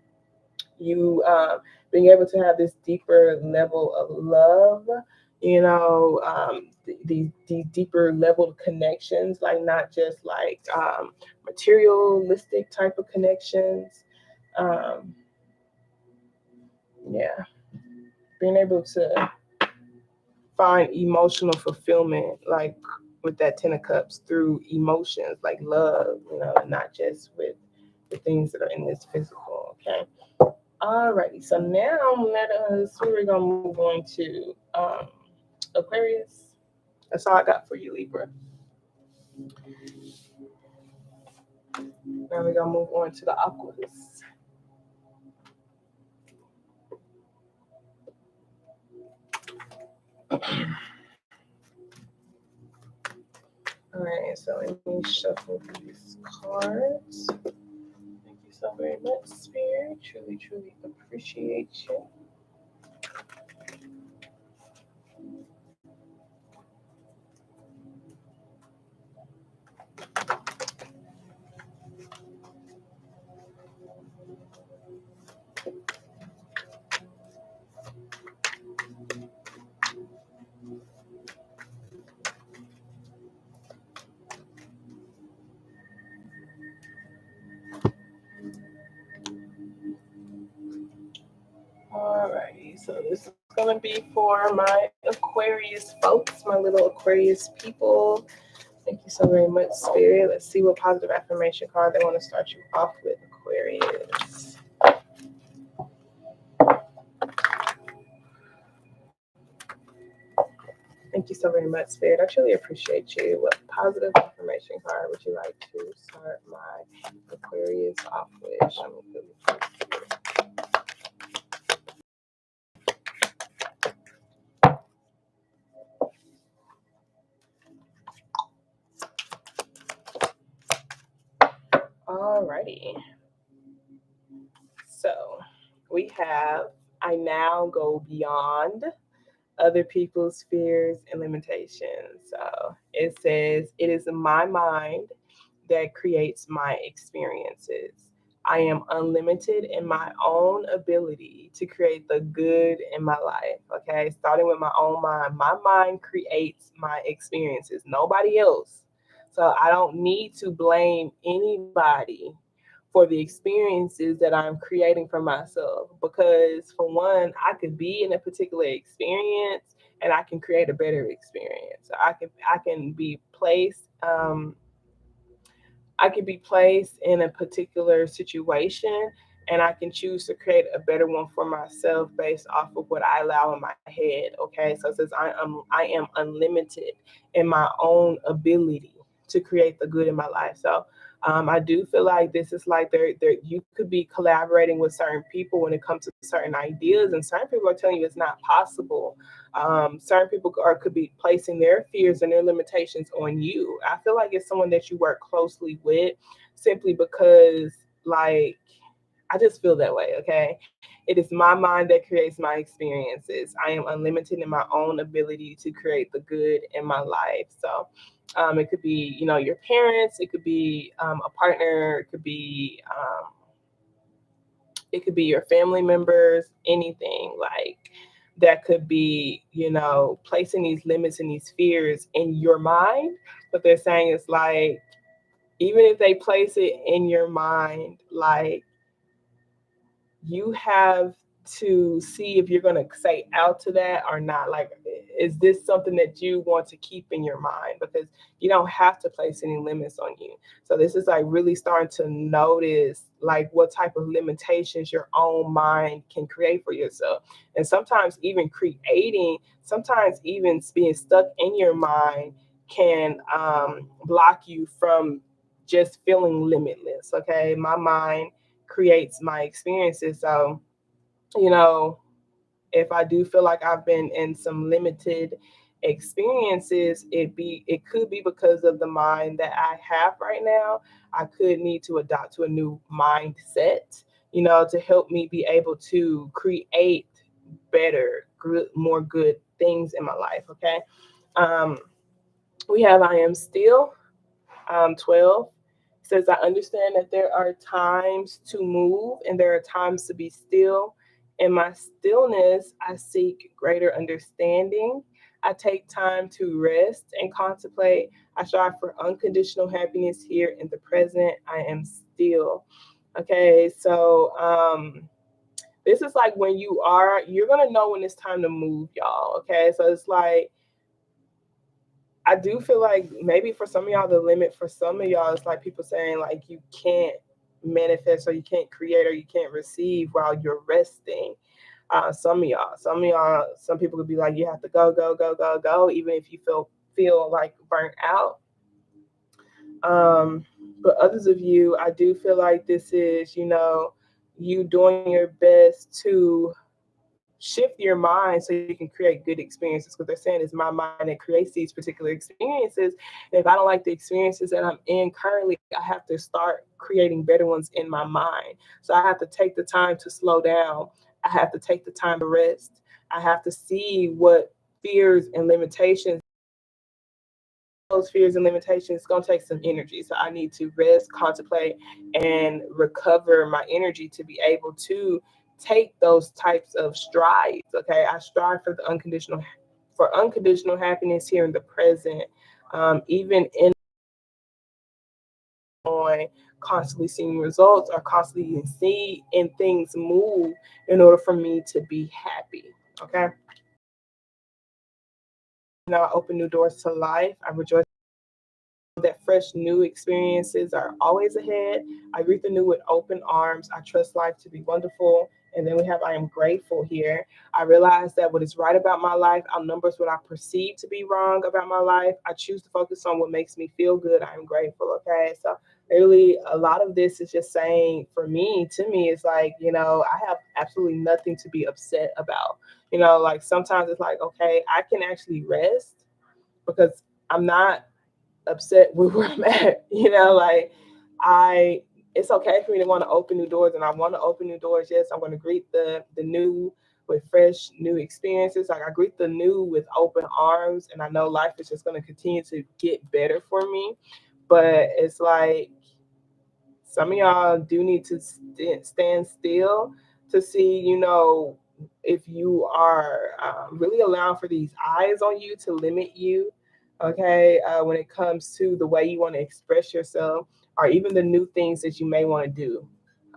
you being able to have this deeper level of love, these deeper level connections, like not just like materialistic type of connections. um, yeah, being able to find emotional fulfillment, like with that 10 of cups, through emotions like love, not just with the things that are in this physical. Okay. Alrighty, so now we're gonna move on to Aquarius. That's all I got for you, Libra. Now we're gonna move on to the Aquas. Alright, so let me shuffle these cards. Thank you so very much, Spirit. Truly, truly appreciate you. So this is going to be for my Aquarius folks, my little Aquarius people. Thank you so very much, Spirit. Let's see what positive affirmation card they want to start you off with, Aquarius. Thank you so very much, Spirit. I truly appreciate you. What positive affirmation card would you like to start my Aquarius off with? Show me, please. Alrighty. So we have I now go beyond other people's fears and limitations. So it says, it is my mind that creates my experiences. I am unlimited in my own ability to create the good in my life. Okay, starting with my own mind. My mind creates my experiences, nobody else. So I don't need to blame anybody for the experiences that I'm creating for myself. Because for one, I could be in a particular experience and I can create a better experience. So I can be placed I can be placed in a particular situation and I can choose to create a better one for myself based off of what I allow in my head. Okay. So it says I am unlimited in my own ability to create the good in my life. So I do feel like this is like there you could be collaborating with certain people when it comes to certain ideas, and certain people are telling you it's not possible. Certain people could be placing their fears and their limitations on you. I feel like it's someone that you work closely with, simply because, like, I just feel that way. Okay, it is my mind that creates my experiences. I am unlimited in my own ability to create the good in my life. So it could be, your parents. It could be a partner. It could be your family members. Anything like that could be, placing these limits and these fears in your mind. What they're saying is like, even if they place it in your mind, like, you have to see if you're going to say out to that or not. Like, is this something that you want to keep in your mind? Because you don't have to place any limits on you. So this is like really starting to notice like what type of limitations your own mind can create for yourself. And sometimes even being stuck in your mind can block you from just feeling limitless. Okay, my mind creates my experiences. So, you know, if I do feel like I've been in some limited experiences, it could be because of the mind that I have right now. I could need to adopt to a new mindset, to help me be able to create better, good, more good things in my life. Okay. Um, we have I am still 12 says, I understand that there are times to move and there are times to be still. In my stillness, I seek greater understanding. I take time to rest and contemplate. I strive for unconditional happiness here in the present. I am still. Okay, so this is like when you're going to know when it's time to move, y'all. Okay, so it's like, I do feel like maybe for some of y'all, the limit for some of y'all is like people saying like you can't manifest or you can't create or you can't receive while you're resting. Some people could be like you have to go, go, go, go, go, even if you feel like burnt out. Um, but others of you, I do feel like this is, you doing your best to shift your mind so you can create good experiences, because they're saying it's my mind that creates these particular experiences, and if I don't like the experiences that I'm in currently, I have to start creating better ones in my mind. So I have to take the time to slow down. I have to take the time to rest. I have to see what fears and limitations those fears and limitations. It's going to take some energy, so I need to rest, contemplate, and recover my energy to be able to take those types of strides. Okay, I strive for unconditional happiness here in the present, even in on constantly seeing results or constantly seeing things move in order for me to be happy. Okay. I open new doors to life. I rejoice that fresh new experiences are always ahead. I greet the new with open arms. I trust life to be wonderful. And then we have I am grateful here. I realize that what is right about my life outnumbers what I perceive to be wrong about my life. I choose to focus on what makes me feel good. I am grateful. Okay. So really a lot of this is just saying for me, to me, it's like, I have absolutely nothing to be upset about. Like sometimes it's like, okay, I can actually rest because I'm not upset with where I'm at. Like I it's okay for me to want to open new doors and I want to open new doors. Yes, I'm going to greet the new with fresh new experiences. Like I greet the new with open arms and I know life is just going to continue to get better for me. But it's like some of y'all do need to stand still to see, if you are really allowing for these eyes on you to limit you, okay, when it comes to the way you want to express yourself or even the new things that you may want to do.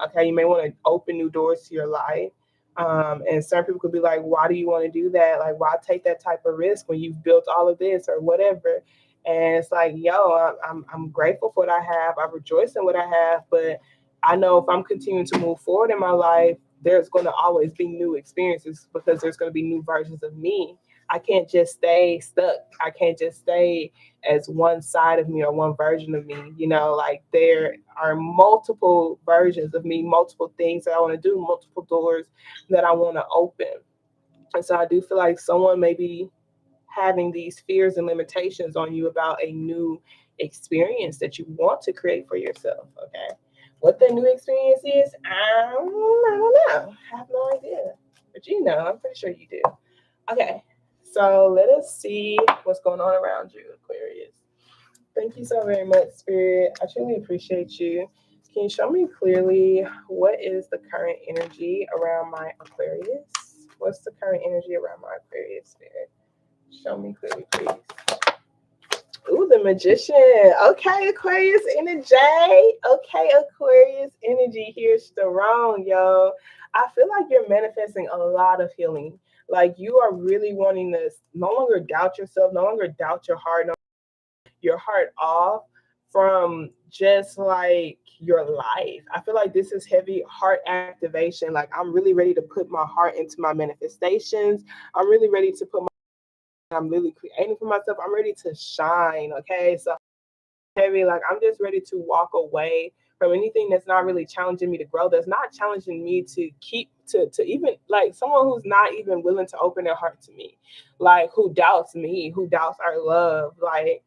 Okay, you may want to open new doors to your life. And some people could be like, why do you want to do that? Like, why take that type of risk when you've built all of this or whatever? And it's like, yo, I'm grateful for what I have. I rejoice in what I have, but I know if I'm continuing to move forward in my life, there's going to always be new experiences because there's going to be new versions of me. I can't just stay stuck. I can't just stay as one side of me or one version of me. Like there are multiple versions of me, multiple things that I want to do, multiple doors that I want to open. And so I do feel like someone may be having these fears and limitations on you about a new experience that you want to create for yourself. Okay. What the new experience is, I don't know. I have no idea. But I'm pretty sure you do. Okay. So let us see what's going on around you, Aquarius. Thank you so very much, Spirit. I truly appreciate you. Can you show me clearly what is the current energy around my Aquarius? What's the current energy around my Aquarius, Spirit? Show me clearly, please. Ooh, the magician. Okay, Aquarius energy. Okay, Aquarius energy here strong, yo. I feel like you're manifesting a lot of healing. Like you are really wanting to no longer doubt yourself, no longer doubt your heart, no, your heart off from just like your life. I feel like this is heavy heart activation. Like I'm really ready to put my heart into my manifestations. I'm really ready to put I'm really creating for myself. I'm ready to shine. Okay. So heavy, like I'm just ready to walk away from anything that's not really challenging me to grow, that's not challenging me to keep to even like someone who's not even willing to open their heart to me, like who doubts me, who doubts our love. Like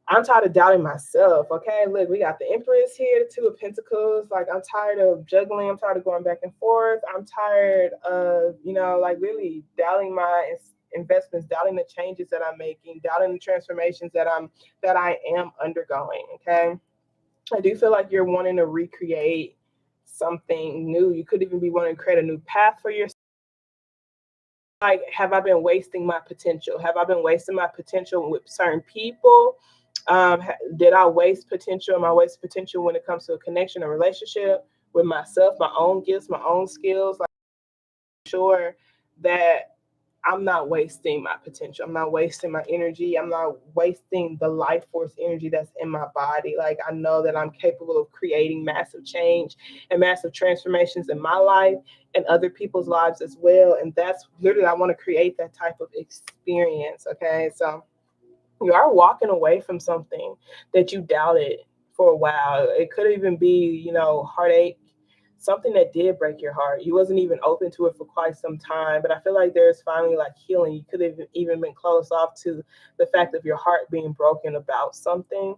I'm tired of doubting myself. Okay, look, we got the Empress here, the Two of Pentacles. Like I'm tired of juggling. I'm tired of going back and forth. I'm tired of like really doubting my investments, doubting the changes that I'm making, doubting the transformations that I am undergoing. Okay, I do feel like you're wanting to recreate something new. You could even be wanting to create a new path for yourself. Like, have I been wasting my potential? Have I been wasting my potential with certain people? Did I waste potential? Am I waste potential when it comes to a connection, a relationship with myself, my own gifts, my own skills? Like, sure that I'm not wasting my potential. I'm not wasting my energy. I'm not wasting the life force energy that's in my body. Like I know that I'm capable of creating massive change and massive transformations in my life and other people's lives as well. And that's literally I want to create that type of experience. Okay. So you are walking away from something that you doubted for a while. It could even be, heartache, something that did break your heart. You wasn't even open to it for quite some time, but I feel like there's finally like healing. You could have even been closed off to the fact of your heart being broken about something.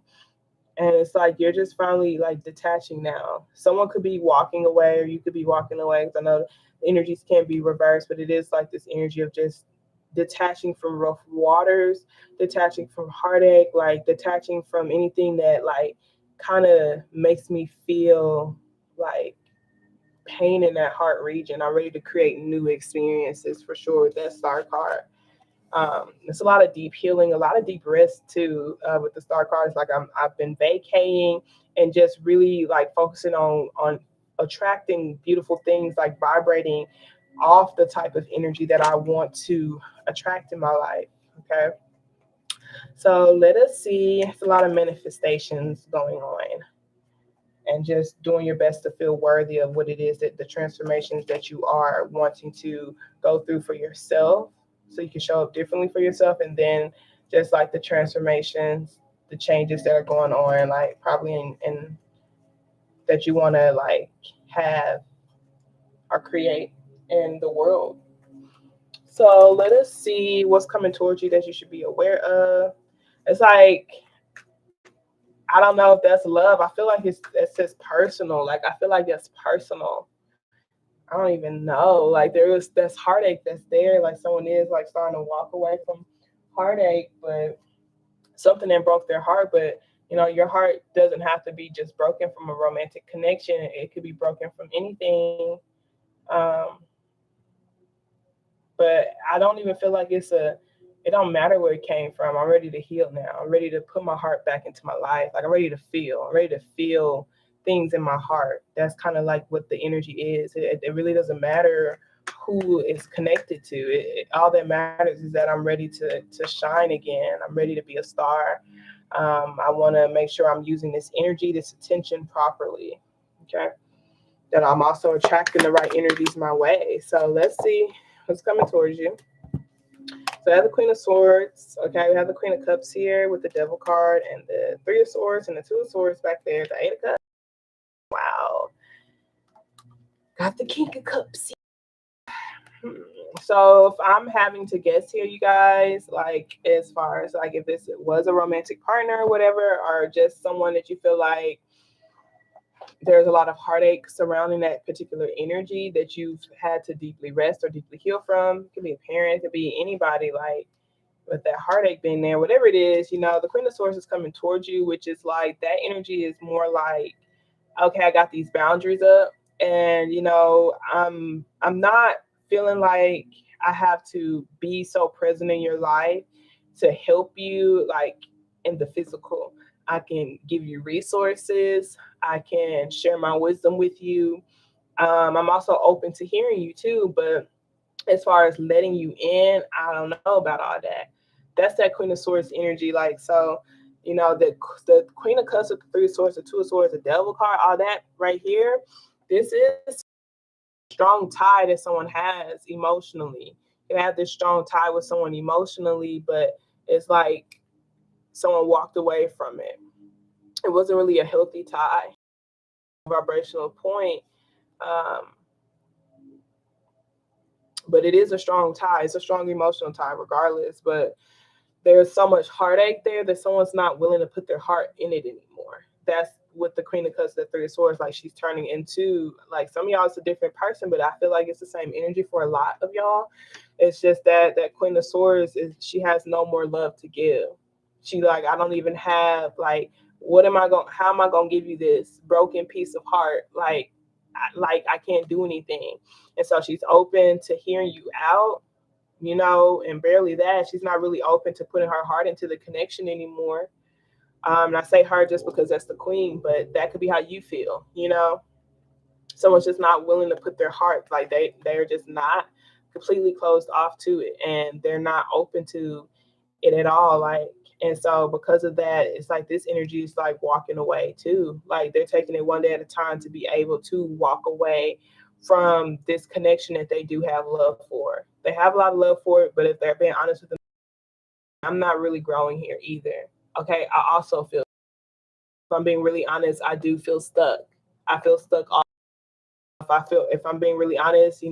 And it's like you're just finally like detaching now. Someone could be walking away, or you could be walking away. Because I know energies can be reversed, but it is like this energy of just detaching from rough waters, detaching from heartache, like detaching from anything that like kind of makes me feel like pain in that heart region. I'm ready to create new experiences for sure with that star card. It's a lot of deep healing, a lot of deep rest too with the star cards. Like I've been vacating and just really like focusing on attracting beautiful things, like vibrating off the type of energy that I want to attract in my life. Okay. So let us see. It's a lot of manifestations going on, and just doing your best to feel worthy of what it is that the transformations that you are wanting to go through for yourself, so you can show up differently for yourself. And then just like the transformations, the changes that are going on, like probably in that you want to like have or create in the world. So let us see what's coming towards you that you should be aware of. It's like, I don't know if that's love. I feel like it says personal. Like I feel like that's personal. I don't even know. Like there is this heartache that's there. Like someone is like starting to walk away from heartache, but something that broke their heart. But your heart doesn't have to be just broken from a romantic connection. It could be broken from anything. Um, but I don't even feel like it don't matter where it came from. I'm ready to heal now. I'm ready to put my heart back into my life. Like I'm ready to feel. I'm ready to feel things in my heart. That's kind of like what the energy is. It really doesn't matter who is connected to it. All that matters is that I'm ready to shine again. I'm ready to be a star. I want to make sure I'm using this energy, this attention properly. Okay. That I'm also attracting the right energies my way. So let's see what's coming towards you. So I have the Queen of Swords. Okay, we have the Queen of Cups here with the Devil card and the Three of Swords and the Two of Swords back there. The Eight of Cups. Wow. Got the King of Cups. So if I'm having to guess here, you guys, like as far as like if this was a romantic partner or whatever, or just someone that you feel like there's a lot of heartache surrounding that particular energy that you've had to deeply rest or deeply heal from. It could be a parent, it could be anybody, like with that heartache being there, whatever it is, the Queen of Swords is coming towards you, which is like that energy is more like, okay, I got these boundaries up, and I'm not feeling like I have to be so present in your life to help you, like in the physical. I can give you resources. I can share my wisdom with you. I'm also open to hearing you too, but as far as letting you in, I don't know about all that. That's that Queen of Swords energy. Like, so, the Queen of Cups with the Three of Swords, the Two of Swords, the Devil card, all that right here. This is strong tie that someone has emotionally. You have this strong tie with someone emotionally, but it's like someone walked away from it. It wasn't really a healthy tie, vibrational point. Um, but it is a strong tie. It's a strong emotional tie, regardless. But there's so much heartache there that someone's not willing to put their heart in it anymore. That's what the Queen of Cups, the Three of Swords, like she's turning into. Like some of y'all, it's a different person, but I feel like it's the same energy for a lot of y'all. It's just that Queen of Swords is, she has no more love to give. She like, I don't even have like, how am I gonna give you this broken piece of heart? I can't do anything. And so she's open to hearing you out, and barely that. She's not really open to putting her heart into the connection anymore. And I say her just because that's the queen, but that could be how you feel. Someone's just not willing to put their heart, like they're just not completely closed off to it, and they're not open to it at all. Like, and so because of that, it's like this energy is like walking away too. Like they're taking it one day at a time to be able to walk away from this connection that they do have love for. They have a lot of love for it, but if they're being honest with them, I'm not really growing here either. Okay, I also feel, if I'm being really honest, I do feel stuck. I feel stuck. If I'm being really honest,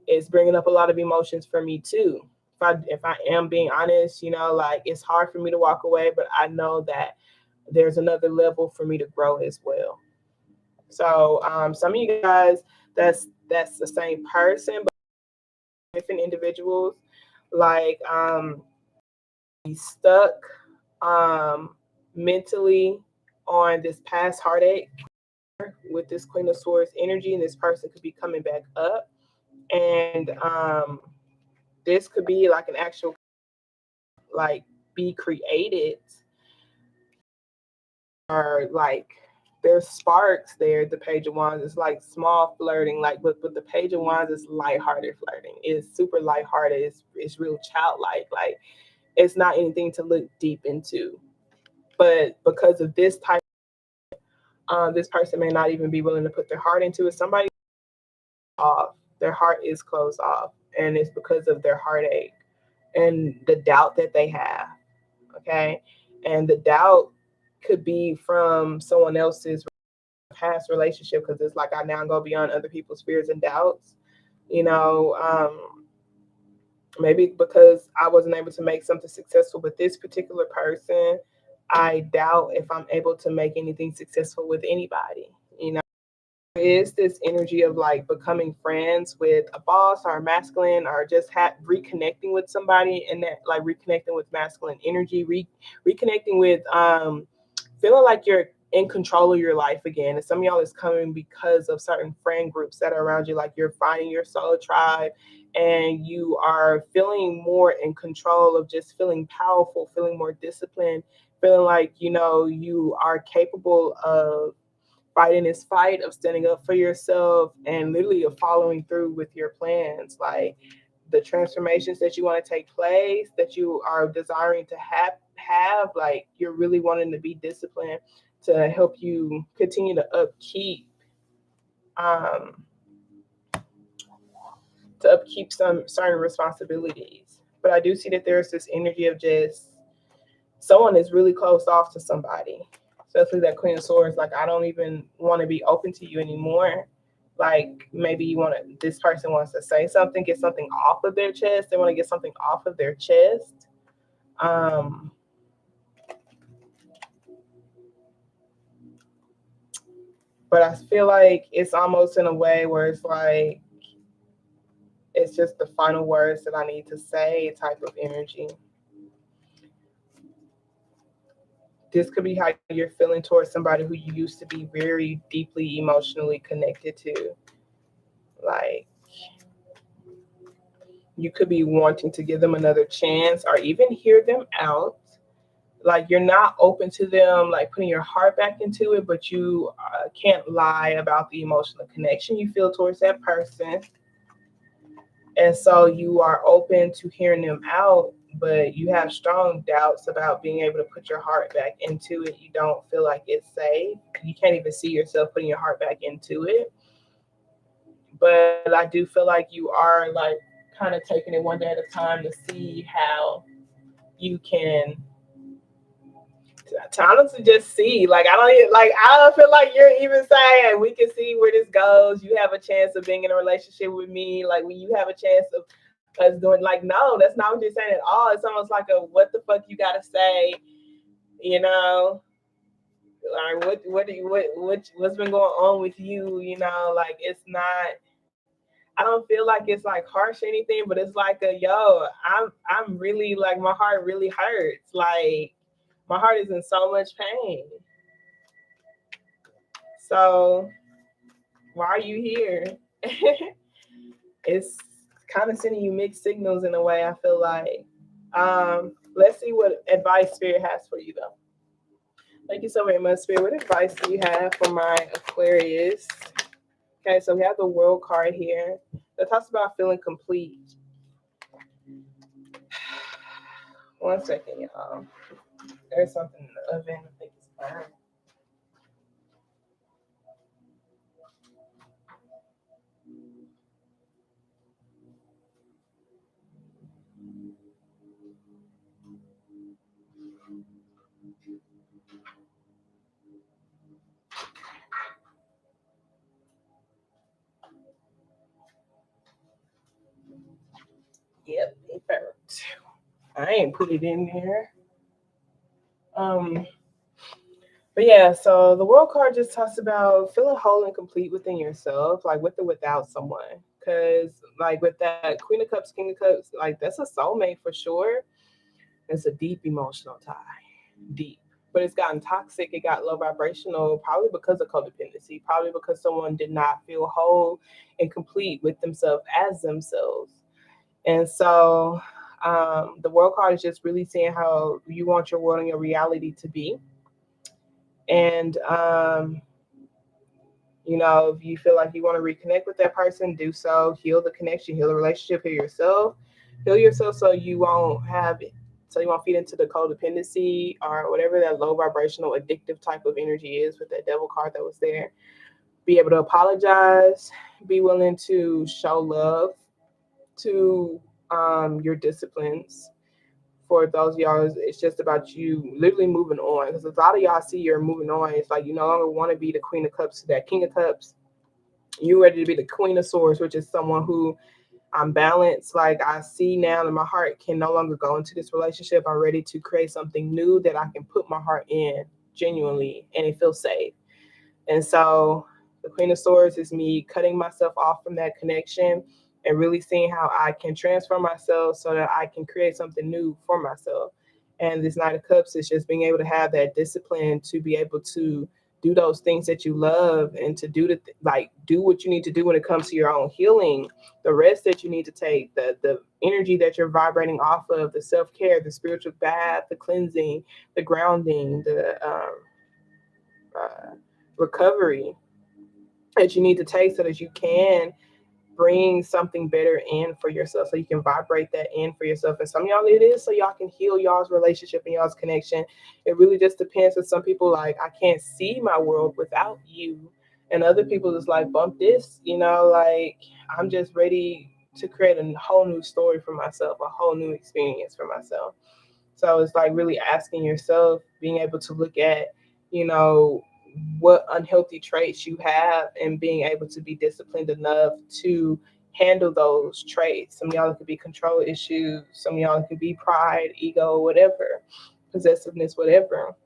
it's bringing up a lot of emotions for me too. If I am being honest, like it's hard for me to walk away, but I know that there's another level for me to grow as well. So some of you guys, that's the same person, but different individuals. Like stuck mentally on this past heartache with this Queen of Swords energy, and this person could be coming back up, and this could be like an actual, like, be created, or like there's sparks there. The Page of Wands is like small flirting, like but the Page of Wands is lighthearted flirting. It's super lighthearted. It's real childlike. Like it's not anything to look deep into. But because of this type, this person may not even be willing to put their heart into it. Somebody off, their heart is closed off, and it's because of their heartache and the doubt that they have. Okay, and the doubt could be from someone else's past relationship because it's like I now go beyond other people's fears and doubts. You know, maybe because I wasn't able to make something successful with this particular person, I doubt if I'm able to make anything successful with anybody. You know, is this energy of like becoming friends with a boss or a masculine or just reconnecting with somebody and that like reconnecting with masculine energy, reconnecting with feeling like you're in control of your life again. And some of y'all is coming because of certain friend groups that are around you, like you're finding your soul tribe and you are feeling more in control of just feeling powerful, feeling more disciplined, feeling like, you know, you are capable of fighting this fight, of standing up for yourself, and literally of following through with your plans. Like the transformations that you want to take place, that you are desiring to have like you're really wanting to be disciplined to help you continue to um upkeep some certain responsibilities. But I do see that there's this energy of just someone is really closed off to somebody, especially that Queen of Swords. Like, I don't even want to be open to you anymore. Like, maybe this person wants to say something, get something off of their chest. They want to get something off of their chest. Um, but I feel like it's almost in a way where it's like, it's just the final words that I need to say type of energy. This could be how you're feeling towards somebody who you used to be very deeply emotionally connected to. Like, you could be wanting to give them another chance or even hear them out. Like, you're not open to them, like putting your heart back into it, but you can't lie about the emotional connection you feel towards that person. And so you are open to hearing them out, but you have strong doubts about being able to put your heart back into it. You don't feel like it's safe. You can't even see yourself putting your heart back into it. But I do feel like you are like kind of taking it one day at a time to see how you can to honestly just see. Like, I don't feel like you're even saying we can see where this goes. You have a chance of being in a relationship with me. Like, when you have a chance of us doing, like, no, that's not what you're saying at all. It's almost like a what the fuck you gotta say, you know? Like, what's been going on with you, you know? Like, it's not, I don't feel like it's like harsh or anything, but it's like a yo, I'm really like my heart really hurts. Like, my heart is in so much pain. So why are you here? It's kind of sending you mixed signals in a way, I feel like. Let's see what advice Spirit has for you, though. Thank you so very much, Spirit. What advice do you have for my Aquarius? Okay, so we have the World card here that talks about feeling complete. One second, y'all. There's something in the oven. I think it's fine. Yep, it hurt. I ain't put it in there. Um, but yeah, so the World card just talks about feeling whole and complete within yourself, like with or without someone. Because, like, with that Queen of Cups, King of Cups, like, that's a soulmate for sure. It's a deep emotional tie, deep. But it's gotten toxic. It got low vibrational, probably because of codependency, probably because someone did not feel whole and complete with themselves as themselves. And so the World card is just really seeing how you want your world and your reality to be. And If you feel like you want to reconnect with that person, do so. Heal the connection, heal the relationship, heal yourself so you won't so you won't feed into the codependency or whatever that low vibrational addictive type of energy is with that devil card that was there. Be able to apologize, be willing to show love to your disciplines. For those of y'all, it's just about you literally moving on. Because a lot of y'all see you're moving on. It's like you no longer want to be the Queen of Cups to that King of Cups. You ready to be the Queen of Swords, which is someone who I'm balanced. Like I see now that my heart can no longer go into this relationship. I'm ready to create something new that I can put my heart in genuinely and it feels safe. And so the Queen of Swords is me cutting myself off from that connection and really seeing how I can transform myself so that I can create something new for myself. And this Knight of Cups is just being able to have that discipline to be able to do those things that you love and to do what you need to do when it comes to your own healing, the rest that you need to take, the energy that you're vibrating off of, the self-care, the spiritual bath, the cleansing, the grounding, the recovery that you need to take so that you can bring something better in for yourself, so you can vibrate that in for yourself. And some of y'all it is so y'all can heal y'all's relationship and y'all's connection. It really just depends. With some people, like, I can't see my world without you, and other people is like, bump this, like, I'm just ready to create a whole new story for myself, a whole new experience for myself. So it's like really asking yourself, being able to look at, you know, what unhealthy traits you have and being able to be disciplined enough to handle those traits. Some of y'all it could be control issues, some of y'all it could be pride, ego, whatever, possessiveness, whatever.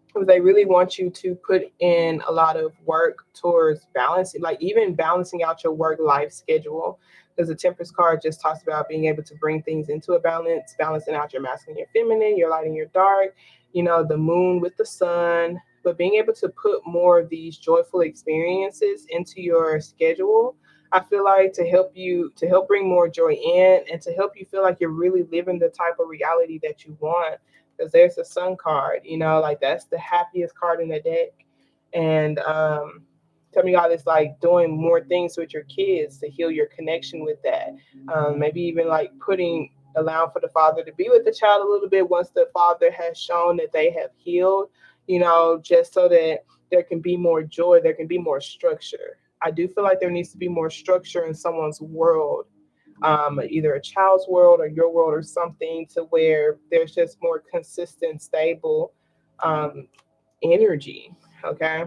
Because they really want you to put in a lot of work towards balancing, like even balancing out your work life schedule. Because the Temperance card just talks about being able to bring things into a balance, balancing out your masculine, your feminine, your light and your dark, the moon with the sun, but being able to put more of these joyful experiences into your schedule. I feel like to help bring more joy in and to help you feel like you're really living the type of reality that you want, because there's a sun card, like that's the happiest card in the deck. And tell me all this, like doing more things with your kids to heal your connection with that. Maybe even like allowing for the father to be with the child a little bit once the father has shown that they have healed, just so that there can be more joy, there can be more structure. I do feel like there needs to be more structure in someone's world, either a child's world or your world or something, to where there's just more consistent, stable um, energy. Okay.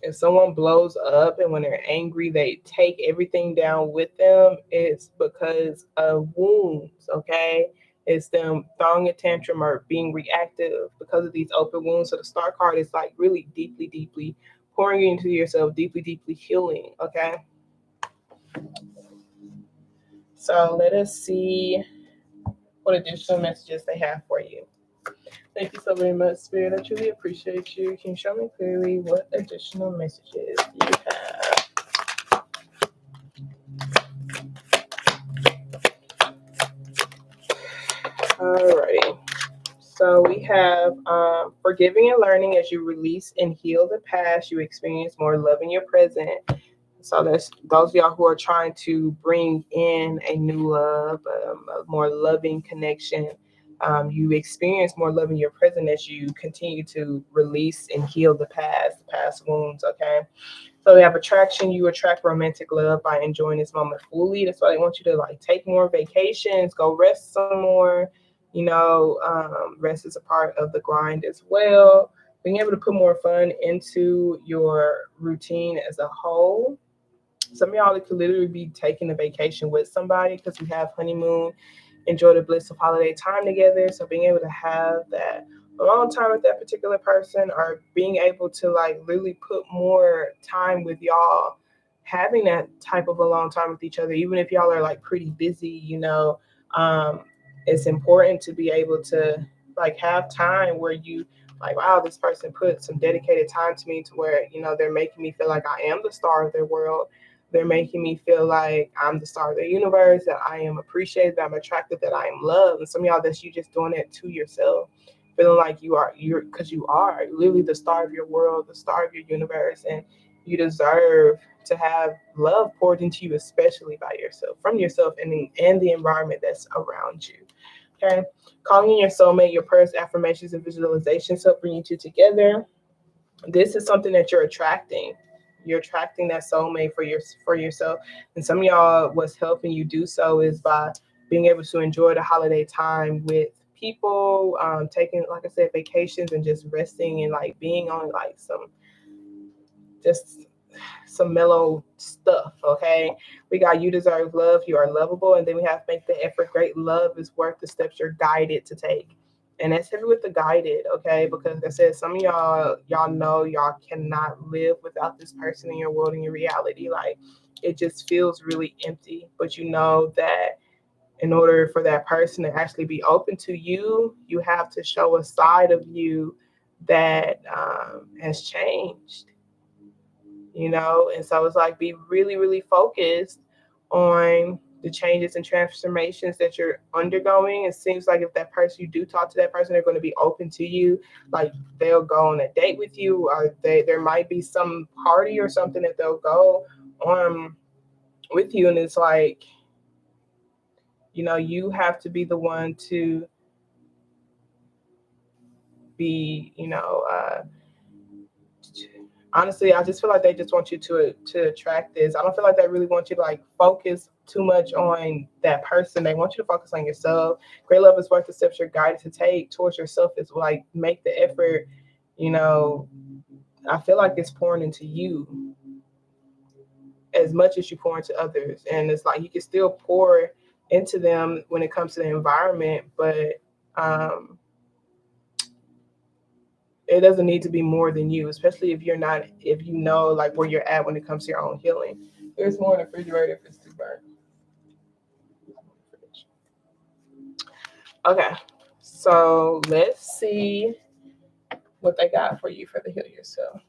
If someone blows up and when they're angry, they take everything down with them, it's because of wounds. Okay. It's them throwing a tantrum or being reactive because of these open wounds. So the star card is like really deeply, deeply pouring into yourself, deeply, deeply healing. Okay. So let us see what additional messages they have for you. Thank you so very much, Spirit. I truly appreciate you. Can you show me clearly what additional messages you have? Alrighty. So we have forgiving and learning. As you release and heal the past, you experience more love in your present. So that's those of y'all who are trying to bring in a new love, a more loving connection. You experience more love in your present as you continue to release and heal the past wounds. Okay. So we have attraction. You attract romantic love by enjoying this moment fully. That's why they want you to like take more vacations, go rest some more. Rest is a part of the grind as well. Being able to put more fun into your routine as a whole. Some of y'all could literally be taking a vacation with somebody because we have honeymoon, enjoy the bliss of holiday time together. So being able to have that alone time with that particular person, or being able to like literally put more time with y'all, having that type of alone time with each other, even if y'all are like pretty busy, um, it's important to be able to like have time where you like, wow, this person put some dedicated time to me to where, they're making me feel like I am the star of their world. They're making me feel like I'm the star of the universe, that I am appreciated, that I'm attracted, that I am loved. And some of y'all, that's you just doing it to yourself. feeling like because you are literally the star of your world, the star of your universe, and you deserve to have love poured into you, especially by yourself, from yourself, and the environment that's around you. Okay, calling in your soulmate, your prayers, affirmations, and visualizations help bring you two together. This is something that you're attracting. You're attracting that soulmate for yourself. And some of y'all, what's helping you do so is by being able to enjoy the holiday time with people, taking, like I said, vacations and just resting and like being on like just some mellow stuff. Okay, we got you deserve love, you are lovable, and then we have make the effort great. Love is worth the steps you're guided to take, and that's heavy with the guided. Okay, because like I said, some of y'all know y'all cannot live without this person in your world, in your reality. Like it just feels really empty, but you know that in order for that person to actually be open to you, you have to show a side of you that has changed, and so it's like be really, really focused on the changes and transformations that you're undergoing. It seems like if that person, you do talk to that person, they're going to be open to you. Like they'll go on a date with you, or there might be some party or something that they'll go on with you. And it's like, you have to be the one to be, honestly, I just feel like they just want you to attract this. I don't feel like they really want you to like focus too much on that person. They want you to focus on yourself. Great love is worth the steps you're guided to take towards yourself. Is like make the effort. You know, I feel like it's pouring into you as much as you pour into others, and it's like you can still pour into them when it comes to the environment, but um, it doesn't need to be more than you, especially if you know like where you're at when it comes to your own healing. There's more in the refrigerator if it's too burnt. Okay, so let's see what they got for you for the heal yourself.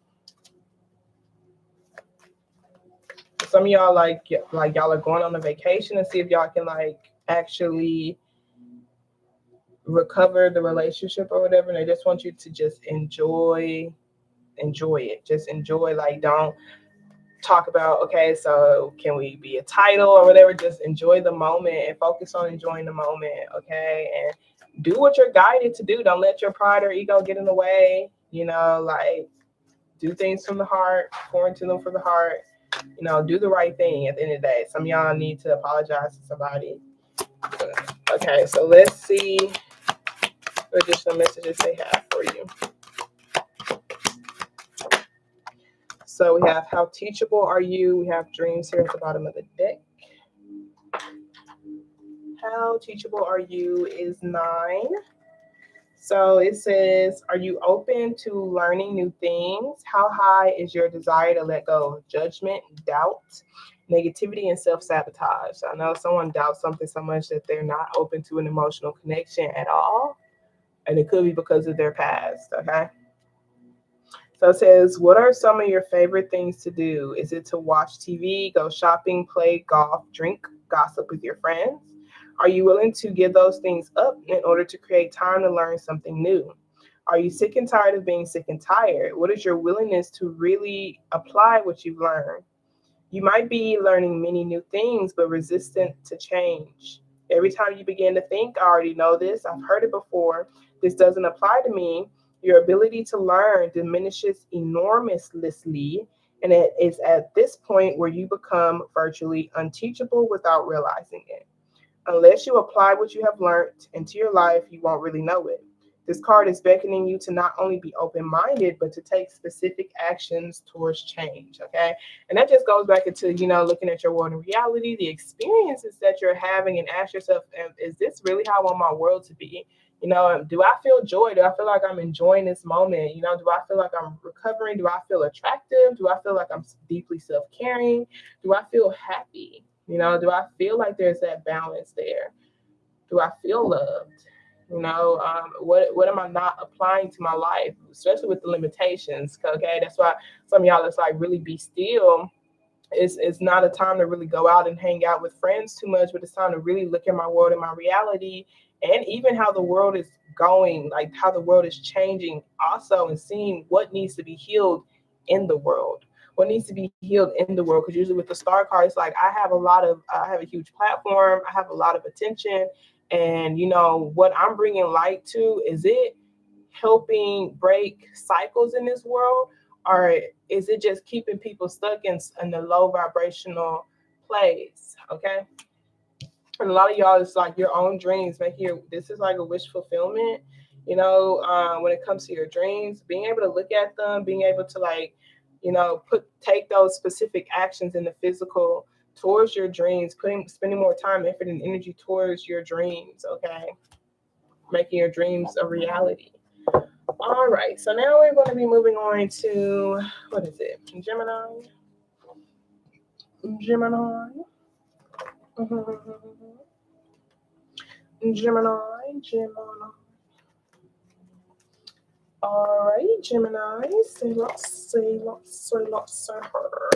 Some of y'all like y'all are going on a vacation and see if y'all can like actually recover the relationship or whatever, and they just want you to just enjoy it. Just enjoy, like don't talk about, okay, so can we be a title or whatever. Just enjoy the moment and focus on enjoying the moment. Okay, and do what you're guided to do. Don't let your pride or ego get in the way. Like do things from the heart, pour into them from the heart. Do the right thing at the end of the day. Some of y'all need to apologize to somebody. Okay, so let's see what additional messages they have for you. So we have how teachable are you? We have dreams here at the bottom of the deck. How teachable are you is 9. So it says, are you open to learning new things? How high is your desire to let go of judgment, doubt, negativity, and self-sabotage? I know someone doubts something so much that they're not open to an emotional connection at all. And it could be because of their past, okay? So it says, what are some of your favorite things to do? Is it to watch TV, go shopping, play golf, drink, gossip with your friends? Are you willing to give those things up in order to create time to learn something new? Are you sick and tired of being sick and tired? What is your willingness to really apply what you've learned? You might be learning many new things, but resistant to change. Every time you begin to think, I already know this, I've heard it before, this doesn't apply to me, your ability to learn diminishes enormously. And it is at this point where you become virtually unteachable without realizing it. Unless you apply what you have learned into your life, you won't really know it. This card is beckoning you to not only be open minded, but to take specific actions towards change. Okay. And that just goes back into, looking at your world in reality, the experiences that you're having, and ask yourself, is this really how I want my world to be? Do I feel joy? Do I feel like I'm enjoying this moment? Do I feel like I'm recovering? Do I feel attractive? Do I feel like I'm deeply self caring? Do I feel happy? Do I feel like there's that balance there? Do I feel loved? What am I not applying to my life, especially with the limitations? Okay, that's why some of y'all is like really be still. It's not a time to really go out and hang out with friends too much, but it's time to really look at my world and my reality and even how the world is going, like how the world is changing also, and seeing what needs to be healed in the world, what needs to be healed in the world. Because usually with the star card, it's like I have a huge platform, I have a lot of attention, and what I'm bringing light to, is it helping break cycles in this world, or is it just keeping people stuck in the low vibrational place? Okay. And a lot of y'all, it's like your own dreams make here. This is like a wish fulfillment, when it comes to your dreams, being able to look at them, being able to, like, take those specific actions in the physical towards your dreams, spending more time, effort, and energy towards your dreams. Okay. Making your dreams a reality. All right, so now we're going to be moving on to, what is it? Gemini. Gemini. Gemini. Gemini. All right, Gemini. Say lots, say lots, say lots, say her.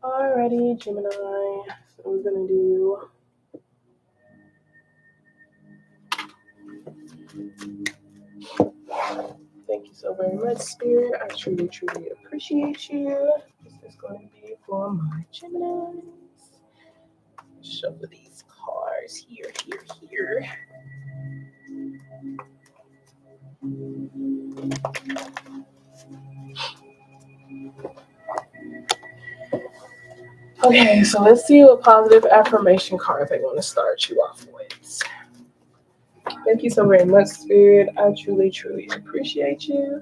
Alrighty, Gemini. So we're gonna do. Thank you so very much, Spirit. I truly, truly appreciate you. This is going to be for my Geminis. Shuffle these cards here, here, here. Okay, so let's see what positive affirmation card they want to start you off with. Thank you so very much, Spirit. I truly, truly appreciate you.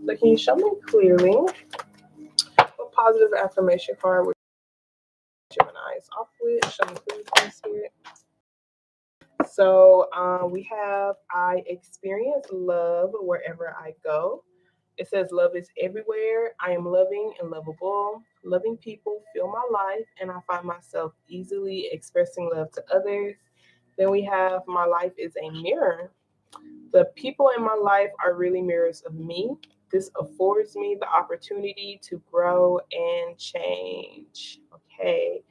So can you show me clearly what positive affirmation card would Gemini's off with? Show me clearly, please, Spirit. So we have, I experience love wherever I go. It says love is everywhere. I am loving and lovable. Loving people fill my life, and I find myself easily expressing love to others. Then we have, my life is a mirror. The people in my life are really mirrors of me. This affords me the opportunity to grow and change. Okay.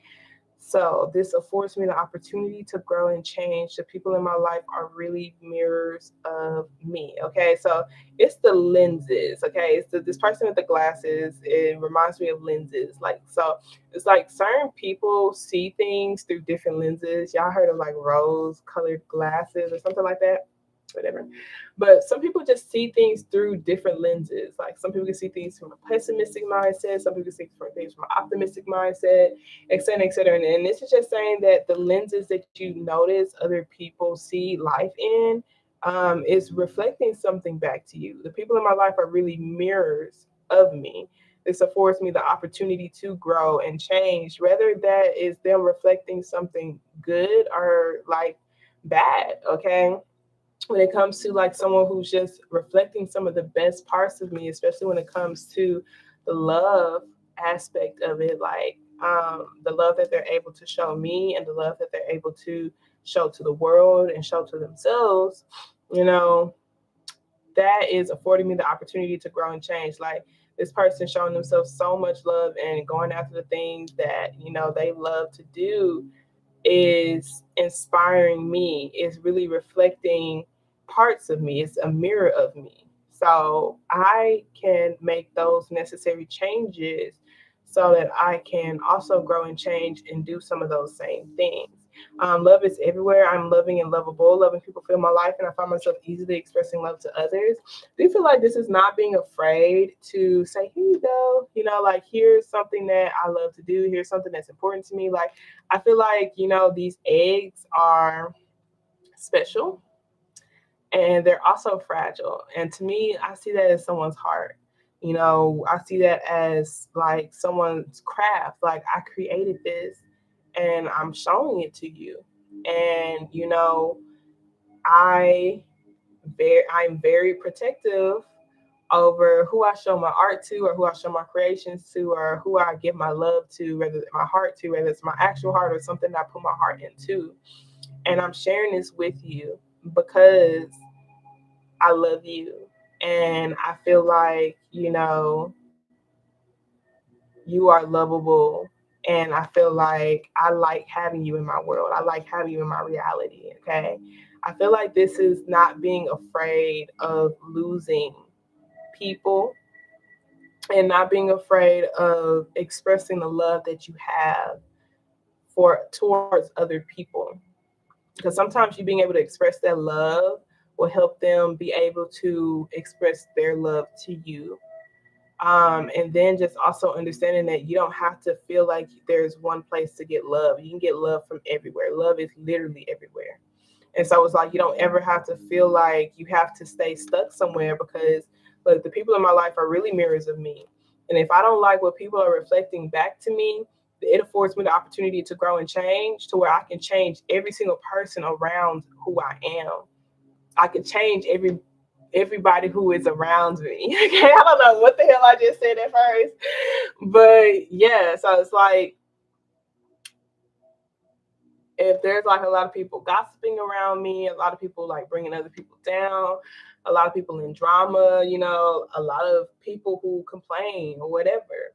So this affords me the opportunity to grow and change. The people in my life are really mirrors of me. Okay, so it's the lenses. Okay, it's this person with the glasses. It reminds me of lenses. Like, so it's like certain people see things through different lenses. Y'all heard of like rose-colored glasses or something like that? Whatever. But some people just see things through different lenses. Like some people can see things from a pessimistic mindset. Some people see things from an optimistic mindset, et cetera, et cetera. And this is just saying that the lenses that you notice other people see life in is reflecting something back to you. The people in my life are really mirrors of me. This affords me the opportunity to grow and change, whether that is them reflecting something good or like bad. Okay. When it comes to like someone who's just reflecting some of the best parts of me, especially when it comes to the love aspect of it, like the love that they're able to show me and the love that they're able to show to the world and show to themselves, you know, that is affording me the opportunity to grow and change. Like this person showing themselves so much love and going after the things that, they love to do is inspiring me, is really reflecting parts of me. It's a mirror of me. So I can make those necessary changes so that I can also grow and change and do some of those same things. Love is everywhere. I'm loving and lovable. Loving people fill my life, and I find myself easily expressing love to others. Do you feel like this is not being afraid to say, here you go, like here's something that I love to do. Here's something that's important to me. Like I feel like, these eggs are special and they're also fragile. And to me, I see that as someone's heart. I see that as like someone's craft. Like I created this and I'm showing it to you. And, I I'm very protective over who I show my art to or who I show my creations to or who I give my love to, whether it's my heart to, whether it's my actual heart or something that I put my heart into. And I'm sharing this with you because I love you. And I feel like, you are lovable And I feel like I like having you in my world. I like having you in my reality. Okay. I feel like this is not being afraid of losing people and not being afraid of expressing the love that you have for towards other people. Because sometimes you being able to express that love will help them be able to express their love to you. And then just also understanding that you don't have to feel like there's one place to get love. You can get love from everywhere. Love is literally everywhere. And so it's like you don't ever have to feel like you have to stay stuck somewhere because look, the people in my life are really mirrors of me. And if I don't like what people are reflecting back to me, it affords me the opportunity to grow and change to where I can change every single person around who I am. I can change everybody who is around me. Okay, I don't know what the hell I just said at first, but yeah. So it's like if there's like a lot of people gossiping around me, a lot of people like bringing other people down, a lot of people in drama, a lot of people who complain or whatever,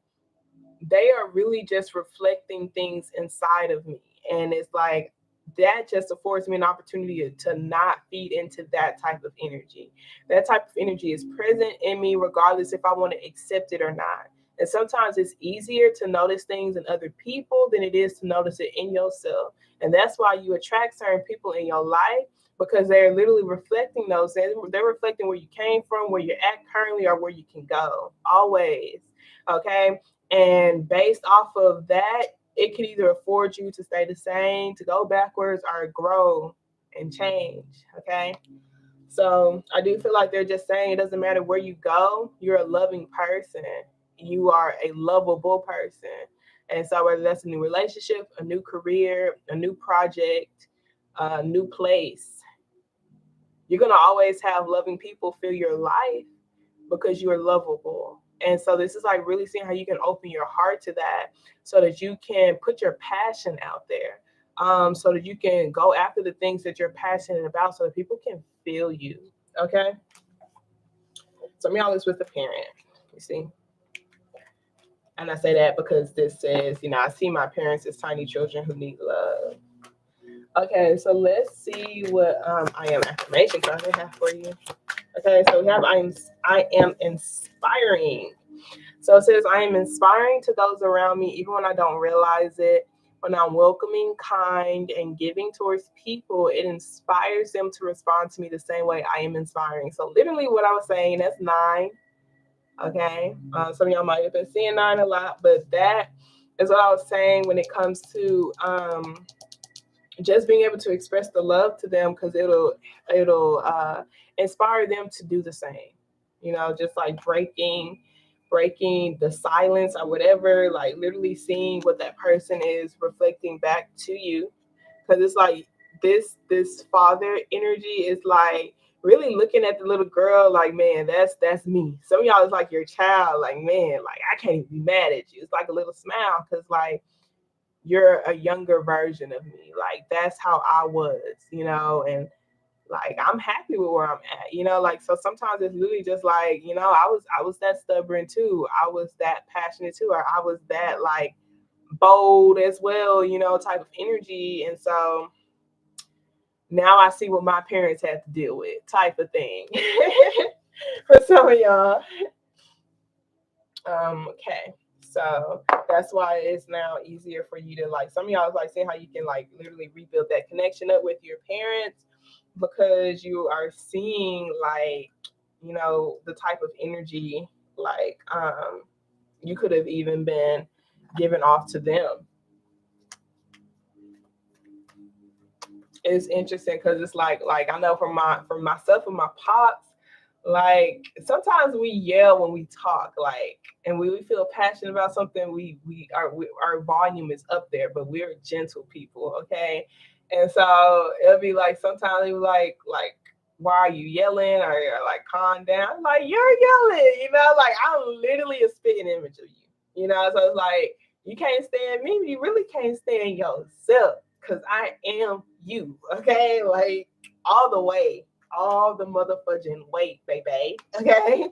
they are really just reflecting things inside of me. And it's like that just affords me an opportunity to not feed into that type of energy. That type of energy is present in me, regardless if I want to accept it or not. And sometimes it's easier to notice things in other people than it is to notice it in yourself. And that's why you attract certain people in your life because they're literally reflecting those. They're reflecting where you came from, where you're at currently, or where you can go. Always. Okay. And based off of that, it can either afford you to stay the same, to go backwards, or grow and change. Okay. So I do feel like they're just saying it doesn't matter where you go, you're a loving person. You are a lovable person. And so whether that's a new relationship, a new career, a new project, a new place, you're gonna always have loving people fill your life because you are lovable. And so this is like really seeing how you can open your heart to that so that you can put your passion out there. So that you can go after the things that you're passionate about so that people can feel you. Okay. So me always with the parent, you see. And I say that because this says, I see my parents as tiny children who need love. Okay, so let's see what I am affirmation card I have for you. Okay, so we have I am inspiring. So it says, I am inspiring to those around me, even when I don't realize it. When I'm welcoming, kind, and giving towards people, it inspires them to respond to me the same way I am inspiring. So literally what I was saying, that's 9. Okay. Some of y'all might have been seeing 9 a lot, but that is what I was saying when it comes to just being able to express the love to them because it'll inspire them to do the same. Just like breaking the silence or whatever, like literally seeing what that person is reflecting back to you. Because it's like this father energy is like really looking at the little girl like, man, that's me. Some of y'all is like your child, like, man, like I can't even be mad at you. It's like a little smile because like you're a younger version of me. Like that's how I was, and like I'm happy with where I'm at, like so sometimes it's really just like, I was that stubborn too. I was that passionate too, or I was that like bold as well, type of energy. And so now I see what my parents had to deal with, type of thing. For some of y'all. Okay. So that's why it's now easier for you to like some of y'all is like seeing how you can like literally rebuild that connection up with your parents because you are seeing like, the type of energy like you could have even been given off to them. It's interesting because it's like I know from myself and my pops, like sometimes we yell when we talk, like, and we feel passionate about something. Our volume is up there, but we're gentle people, okay? And so it'll be like sometimes it was like why are you yelling or like calm down? Like you're yelling, like I'm literally a spitting image of you, So it's like you can't stand me, you really can't stand yourself because I am you, okay? Like all the way, all the motherfucking weight, baby, okay?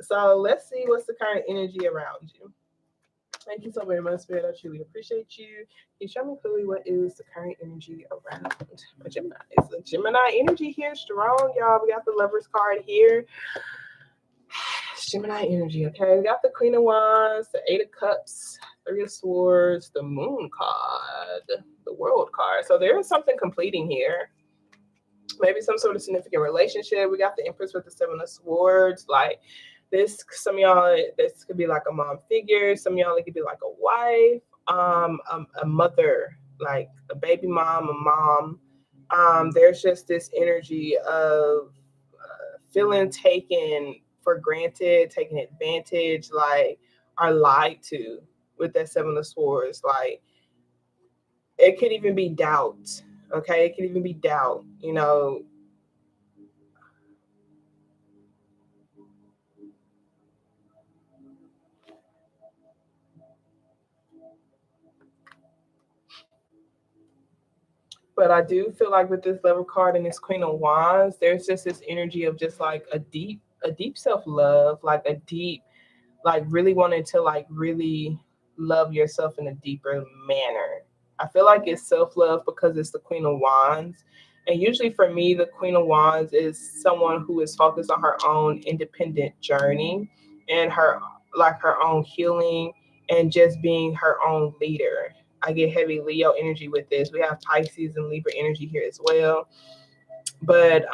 So let's see what's the current energy around you. Thank you so very much, Spirit. I truly appreciate you. Can you show me clearly what is the current energy around my Gemini? It's the Gemini energy here strong, y'all. We got the Lovers card here. Gemini energy, okay? We got the Queen of Wands, the Eight of Cups, Three of Swords, the Moon card, the World card. So there is something completing here. Maybe some sort of significant relationship. We got the Empress with the Seven of Swords. Like this, some of y'all, this could be like a mom figure. Some of y'all, it could be like a wife, a mother, like a baby mom, a mom. There's just this energy of feeling taken for granted, taken advantage, like are lied to with that Seven of Swords. Like it could even be doubt. Okay, it could even be doubt. You know, but I do feel like with this level card and this Queen of Wands, there's just this energy of just like a deep self love, like a deep, like really wanting to like really love yourself in a deeper manner. I feel like it's self love because it's the Queen of Wands. And usually for me, the Queen of Wands is someone who is focused on her own independent journey and her like her own healing and just being her own leader. I get heavy Leo energy with this. We have Pisces and Libra energy here as well. But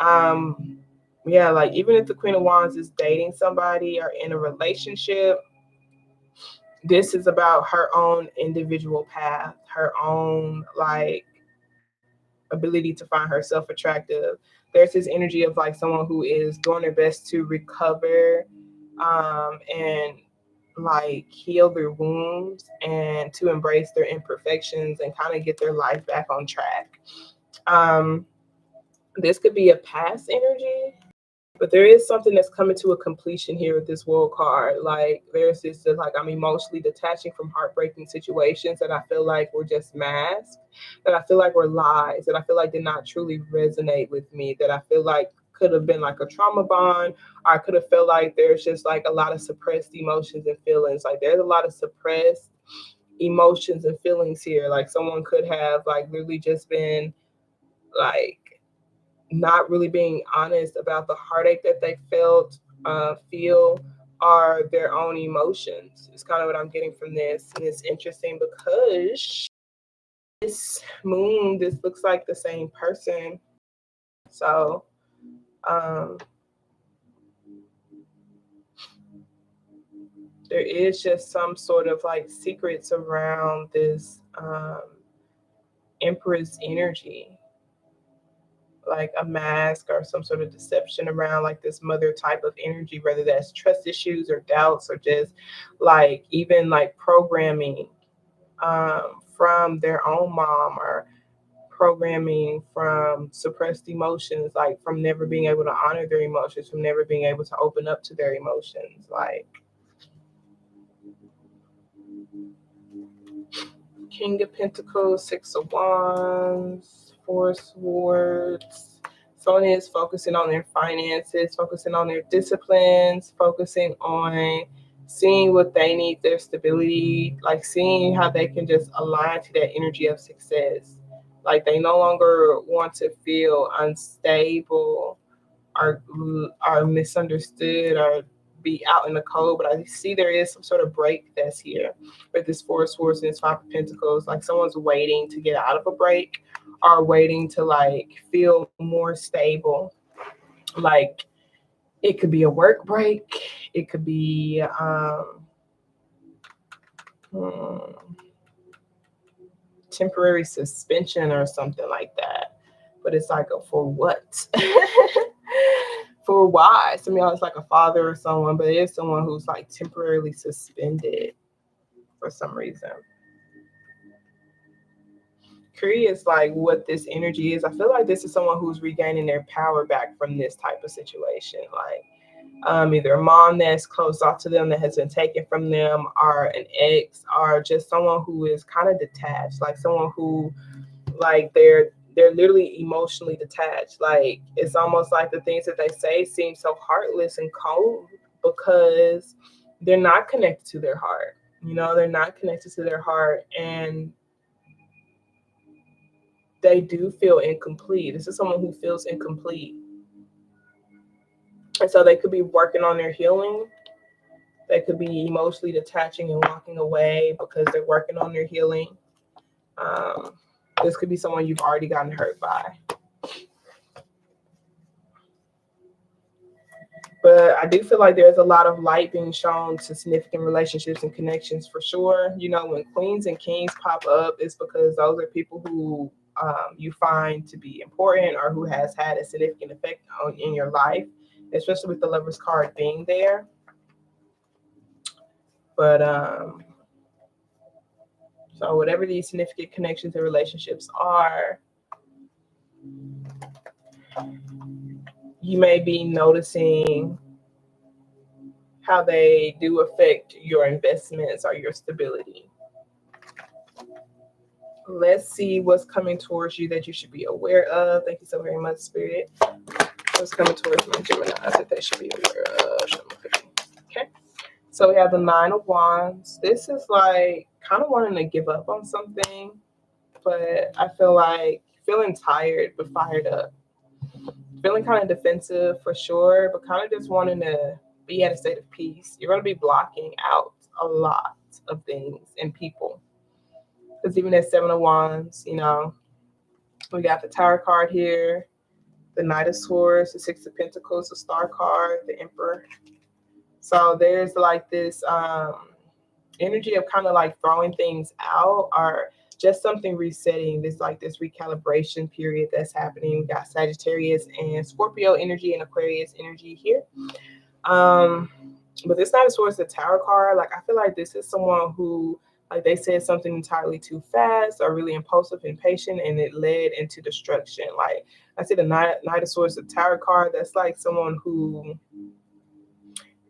yeah, like even if the Queen of Wands is dating somebody or in a relationship, this is about her own individual path, her own like ability to find herself attractive. There's this energy of like someone who is doing their best to recover and like heal their wounds and to embrace their imperfections and kind of get their life back on track. Um, this could be a past energy, but there is something that's coming to a completion here with this world card. Like there's this just like I'm emotionally detaching from heartbreaking situations that I feel like were just masks, that I feel like were lies, that I feel like did not truly resonate with me, that I feel like could have been like a trauma bond, or I could have felt like there's just like a lot of suppressed emotions and feelings. Like there's a lot of suppressed emotions and feelings here. Like someone could have like literally just been like not really being honest about the heartache that they feel, are their own emotions. It's kind of what I'm getting from this. And it's interesting because this moon, this looks like the same person. So, um, there is just some sort of like secrets around this Empress energy, like a mask or some sort of deception around like this mother type of energy, whether that's trust issues or doubts or just like even like programming from their own mom or programming from suppressed emotions, like from never being able to honor their emotions, from never being able to open up to their emotions. Like King of Pentacles, Six of Wands, Four of Swords. Someone is focusing on their finances, focusing on their disciplines, focusing on seeing what they need, their stability, like seeing how they can just align to that energy of success. Like they no longer want to feel unstable or are misunderstood or be out in the cold. But I see there is some sort of break that's here with this Four of Swords and this Five of Pentacles. Like someone's waiting to get out of a break or waiting to like feel more stable. Like it could be a work break, it could be temporary suspension or something like that. But it's like a for what? For why? Some of y'all it's like a father or someone, but it is someone who's like temporarily suspended for some reason. Kree is like what this energy is. I feel like this is someone who's regaining their power back from this type of situation. Like either a mom that's closed off to them that has been taken from them, or an ex, or just someone who is kind of detached, like someone who like they're literally emotionally detached. Like it's almost like the things that they say seem so heartless and cold because they're not connected to their heart. They're not connected to their heart, and they do feel incomplete. This is someone who feels incomplete. And so they could be working on their healing. They could be emotionally detaching and walking away because they're working on their healing. Um, this could be someone you've already gotten hurt by. But I do feel like there's a lot of light being shown to significant relationships and connections for sure. When queens and kings pop up, it's because those are people who you find to be important or who has had a significant effect in your life, especially with the Lover's card being there. But so whatever these significant connections and relationships are, you may be noticing how they do affect your investments or your stability. Let's see what's coming towards you that you should be aware of. Thank you so very much, Spirit. What's coming towards my Gemini that they should be aware of? Okay. So we have the Nine of Wands. This is like kind of wanting to give up on something, but I feel like feeling tired but fired up. Feeling kind of defensive for sure, but kind of just wanting to be at a state of peace. You're going to be blocking out a lot of things and people. Because even at Seven of Wands, we got the Tower card here, the Knight of Swords, the Six of Pentacles, the Star card, the Emperor. So there's like this energy of kind of like throwing things out or just something resetting. This recalibration period that's happening. We got Sagittarius and Scorpio energy and Aquarius energy here. But this Knight of Swords, the Tower card, like I feel like this is someone who, like, they said something entirely too fast or really impulsive, impatient, and it led into destruction. Like I said, the Knight of Swords, the Tower card, that's like someone who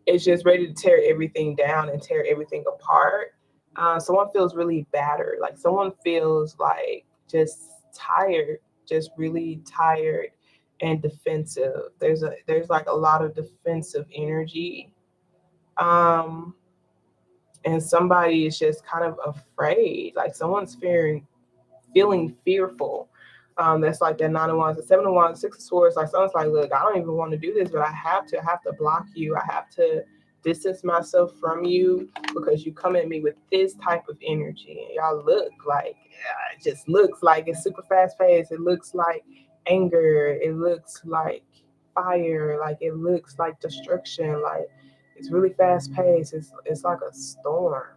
is just ready to tear everything down and tear everything apart. Someone feels really battered. Like someone feels like just tired, just really tired and defensive. There's like a lot of defensive energy. And somebody is just kind of afraid. Like someone's feeling fearful. That's like that Nine of Wands, the Seven of Wands, Six of Swords. Like someone's like, look, I don't even want to do this, but I have to block you. I have to distance myself from you because you come at me with this type of energy. And y'all look like, it just looks like it's super fast paced. It looks like anger. It looks like fire. Like it looks like destruction. Like it's really fast paced. It's like a storm,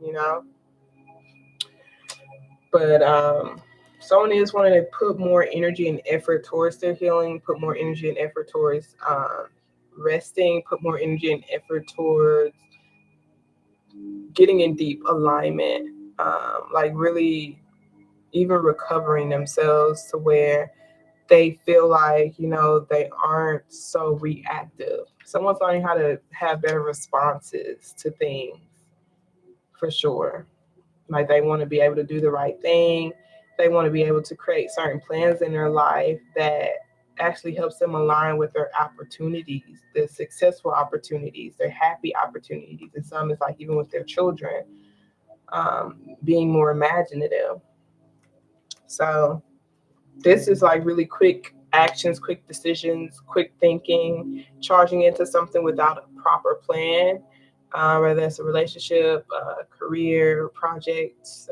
you know. But someone is wanting to put more energy and effort towards their healing, put more energy and effort towards resting, put more energy and effort towards getting in deep alignment, like really even recovering themselves to where they feel like, they aren't so reactive. Someone's learning how to have better responses to things for sure. Like they want to be able to do the right thing. They want to be able to create certain plans in their life that actually helps them align with their opportunities, the successful opportunities, their happy opportunities. And some is like even with their children, being more imaginative. So this is like really quick actions, quick decisions, quick thinking, charging into something without a proper plan. Whether it's a relationship, career, projects,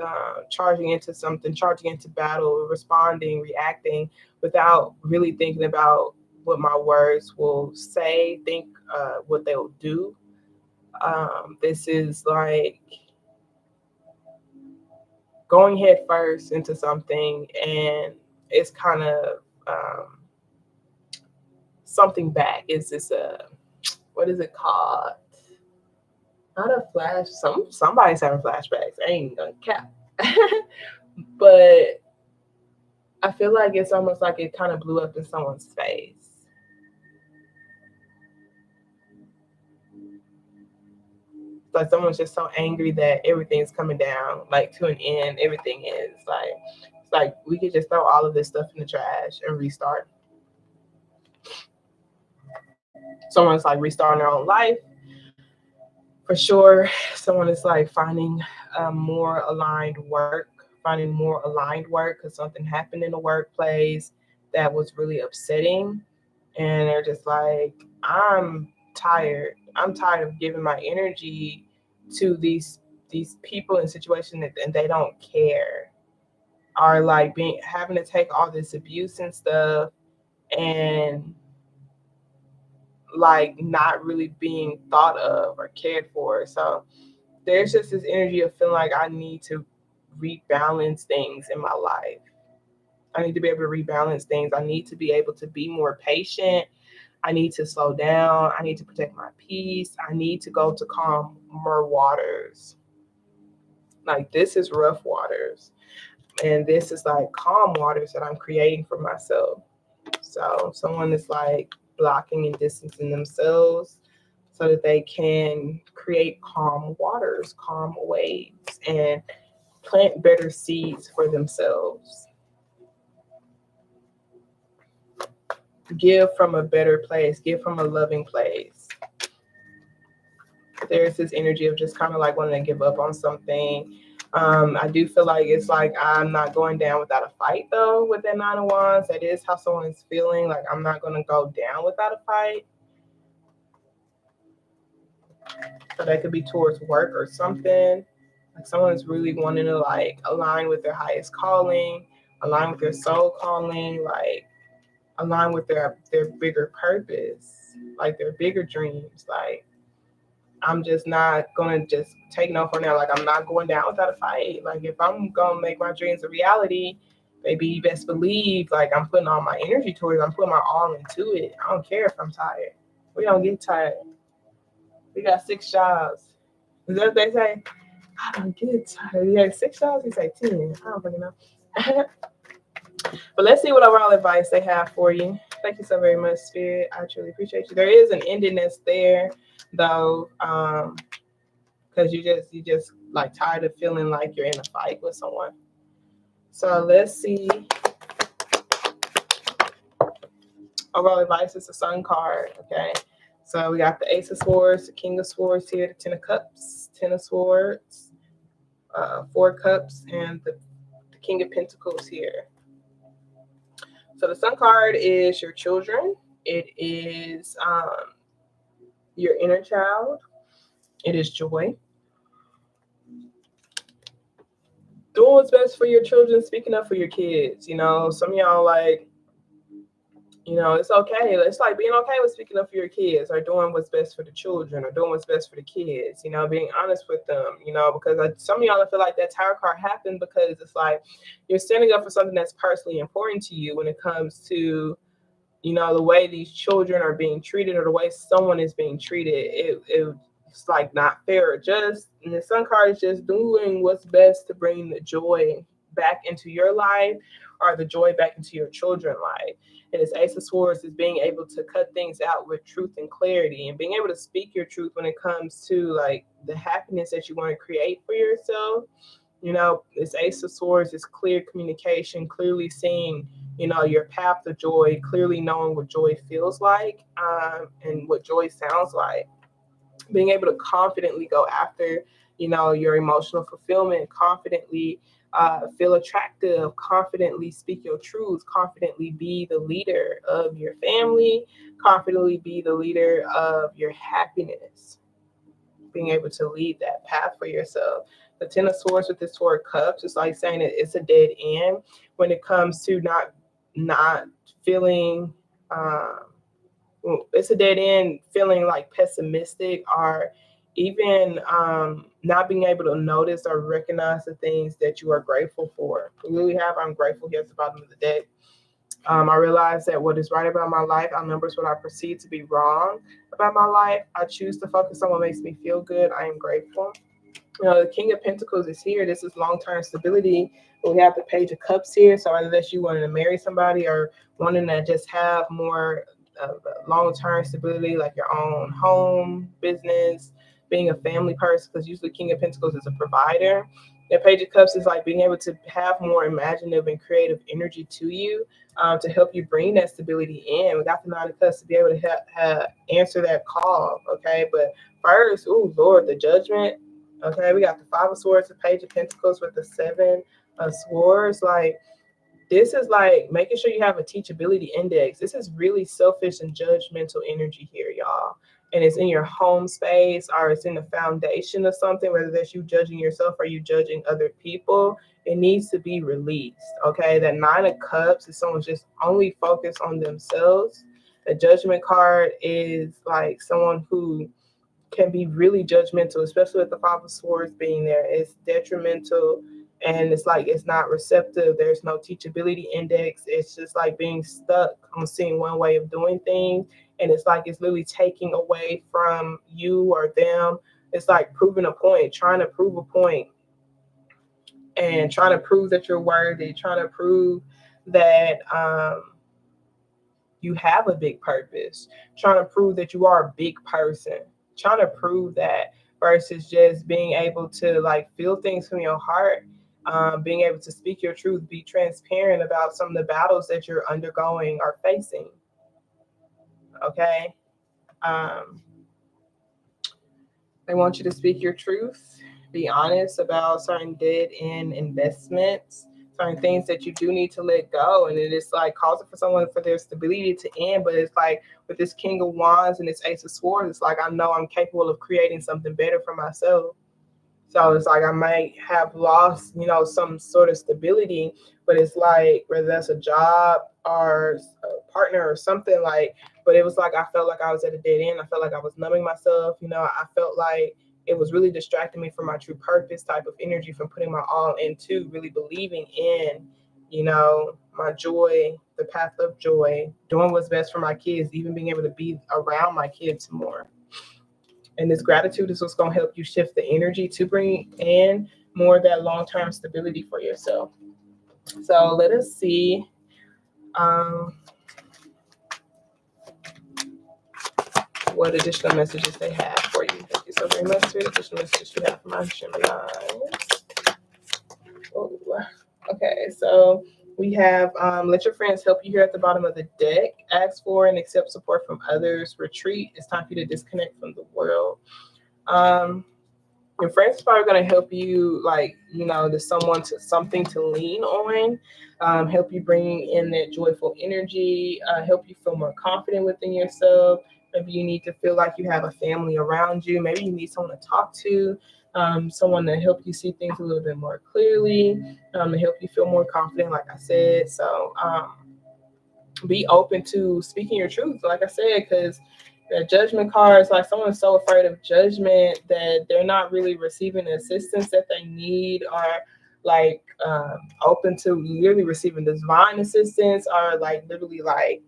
charging into something, charging into battle, responding, reacting without really thinking about what my words will say, think what they will do. This is like going head first into something, and it's kind of something back. Is this what is it called? Not a flash. Somebody's having flashbacks. I ain't gonna cap. But I feel like it's almost like it kind of blew up in someone's face. Like someone's just so angry that everything's coming down, like to an end. Everything is like, it's like we could just throw all of this stuff in the trash and restart. Someone's like restarting their own life. for sure, someone is like finding finding more aligned work because something happened in the workplace that was really upsetting, and they're just like, I'm tired. I'm tired of giving my energy to these people in situations that and they don't care, are like being having to take all this abuse and stuff, and like not really being thought of or cared for. So there's just this energy of feeling like I need to rebalance things in my life. I need to be able to rebalance things. I need to be able to be more patient. I need to slow down. I need to protect my peace. I need to go to calmer waters. Like this is rough waters. And this is like calm waters that I'm creating for myself. So someone is like blocking and distancing themselves so that they can create calm waters, calm waves, and plant better seeds for themselves. Give from a better place, give from a loving place. There's this energy of just kind of like wanting to give up on something. I do feel like it's like I'm not going down without a fight though with that Nine of Wands. That is how someone is feeling. Like I'm not going to go down without a fight. So that could be towards work or something. Like someone is really wanting to like align with their highest calling, align with their soul calling, like align with their bigger purpose, like their bigger dreams. Like I'm just not gonna just take no for now. Like I'm not going down without a fight. Like if I'm gonna make my dreams a reality, baby, you best believe like I'm putting all my energy towards it. I'm putting my all into it. I don't care if I'm tired. We don't get tired. We got 6 jobs. Is that what they say? I don't get tired. You have 6 jobs? You say 10. I don't fucking know. But let's see what overall advice they have for you. Thank you so very much, Spirit. I truly appreciate you. There is an ending that's there, though, because you just like tired of feeling like you're in a fight with someone. So let's see. Overall advice is the Sun card. Okay. So we got the Ace of Swords, the King of Swords here, the Ten of Cups, Ten of Swords, 4 Cups, and the King of Pentacles here. So the Sun card is your children. It is your inner child. It is joy. Doing what's best for your children, speaking up for your kids. You know, some of y'all like, you know, it's okay. It's like being okay with speaking up for your kids or doing what's best for the children or doing what's best for the kids, you know, being honest with them, you know, because some of y'all feel like that tarot card happened because it's like you're standing up for something that's personally important to you when it comes to, you know, the way these children are being treated or the way someone is being treated. It's like not fair or just. And the Sun card is just doing what's best to bring the joy back into your life or the joy back into your children's life. And this Ace of Swords is being able to cut things out with truth and clarity and being able to speak your truth when it comes to like the happiness that you want to create for yourself. You know, this Ace of Swords is clear communication, clearly seeing, you know, your path to joy, clearly knowing what joy feels like and what joy sounds like. Being able to confidently go after, you know, your emotional fulfillment, confidently feel attractive, confidently speak your truth, confidently be the leader of your family, confidently be the leader of your happiness. Being able to lead that path for yourself. The Ten of Swords with this 4 Cups, it's like saying that it's a dead end when it comes to not feeling. It's a dead end feeling like pessimistic or even not being able to notice or recognize the things that you are grateful for. We really have I'm grateful here at the bottom of the deck. I realize that what is right about my life outnumbers what I perceive to be wrong about my life. I choose to focus on what makes me feel good. I am grateful. You know, the King of Pentacles is here. This is long-term stability. We have the Page of Cups here. So whether that's you wanting to marry somebody or wanting to just have more long-term stability, like your own home, business, being a family person, because usually King of Pentacles is a provider. The Page of Cups is like being able to have more imaginative and creative energy to you, to help you bring that stability in. We got the Nine of Cups to be able to answer that call. Okay, but first, oh Lord, the Judgment. Okay, we got the Five of Swords, the Page of Pentacles with the Seven of Swords. Like, this is like making sure you have a teachability index. This is really selfish and judgmental energy here, y'all. And it's in your home space, or it's in the foundation of something, whether that's you judging yourself or you judging other people. It needs to be released. Okay. That Nine of Cups is someone just only focused on themselves. The Judgment card is like someone who can be really judgmental, especially with the Five of Swords being there. It's detrimental, and it's like it's not receptive. There's no teachability index. It's just like being stuck on seeing one way of doing things. And it's like it's literally taking away from you or them. It's like proving a point, trying to prove a point, and trying to prove that you're worthy, trying to prove that you have a big purpose, trying to prove that you are a big person, trying to prove that, versus just being able to like feel things from your heart, being able to speak your truth, be transparent about some of the battles that you're undergoing or facing. Okay. Um, they want you to speak your truth, be honest about certain dead end investments, certain things that you do need to let go. And it is like causing for someone for their stability to end. But it's like with this King of Wands and this Ace of Swords, it's like I know I'm capable of creating something better for myself. So it's like I might have lost, some sort of stability, but it's like whether that's a job or a partner or something, like, but it was like I felt like I was at a dead end. I felt like I was numbing myself. I felt like it was really distracting me from my true purpose type of energy, from putting my all into really believing in, my joy, the path of joy, doing what's best for my kids, even being able to be around my kids more. And this gratitude is what's going to help you shift the energy to bring in more of that long-term stability for yourself. So let us see. What additional messages they have for you. Thank you so very much for the additional messages you have for my Gemini. Oh, okay, so we have let your friends help you here at the bottom of the deck. Ask for and accept support from others. Retreat. It's time for you to disconnect from the world. Your friends are probably going to help you, like, there's something to lean on, help you bring in that joyful energy, help you feel more confident within yourself. Maybe you need to feel like you have a family around you. Maybe you need someone to talk to, someone to help you see things a little bit more clearly, to help you feel more confident, like I said. So be open to speaking your truth, like I said, because the Judgment card is like someone is so afraid of judgment that they're not really receiving the assistance that they need, or like open to literally receiving divine assistance, or like literally like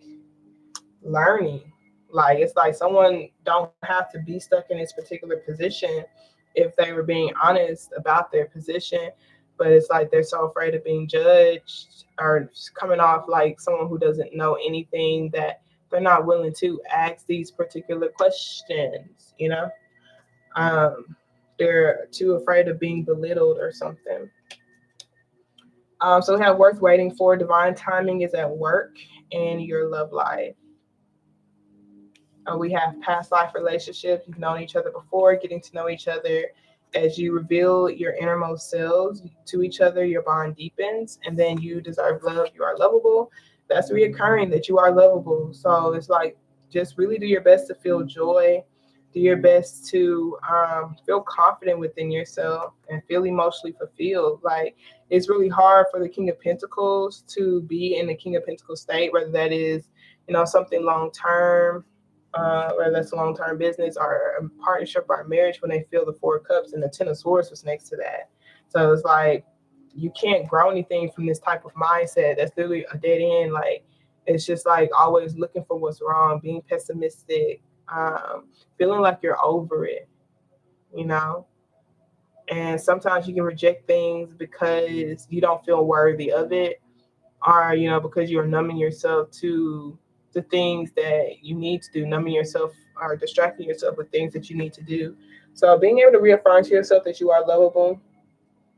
learning. Like, it's like someone don't have to be stuck in this particular position if they were being honest about their position, but it's like they're so afraid of being judged or coming off like someone who doesn't know anything, that they're not willing to ask these particular questions. They're too afraid of being belittled or something. So we have worth waiting for. Divine timing is at work in your love life. We have past life relationships. You've known each other before, getting to know each other. As you reveal your innermost selves to each other, your bond deepens, and then you deserve love. You are lovable. That's reoccurring, that you are lovable. So it's like, just really do your best to feel joy. Do your best to feel confident within yourself and feel emotionally fulfilled. Like, it's really hard for the King of Pentacles to be in the King of Pentacles state, whether that is, something long term, whether that's a long-term business or a partnership or a marriage, when they feel the Four of Cups and the Ten of Swords was next to that. So it's like you can't grow anything from this type of mindset. That's literally a dead end. Like, it's just like always looking for what's wrong, being pessimistic, feeling like you're over it, And sometimes you can reject things because you don't feel worthy of it, or because you're numbing yourself to the things that you need to do, numbing yourself or distracting yourself with things that you need to do. So being able to reaffirm to yourself that you are lovable,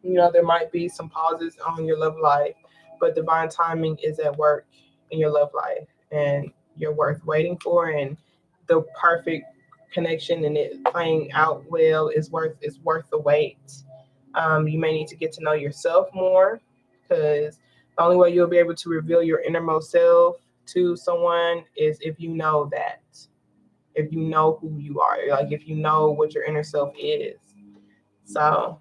There might be some pauses on your love life, but divine timing is at work in your love life, and you're worth waiting for. And the perfect connection and it playing out well is worth the wait. You may need to get to know yourself more, because the only way you'll be able to reveal your innermost self to someone is if you know that, if you know who you are, like if you know what your inner self is. So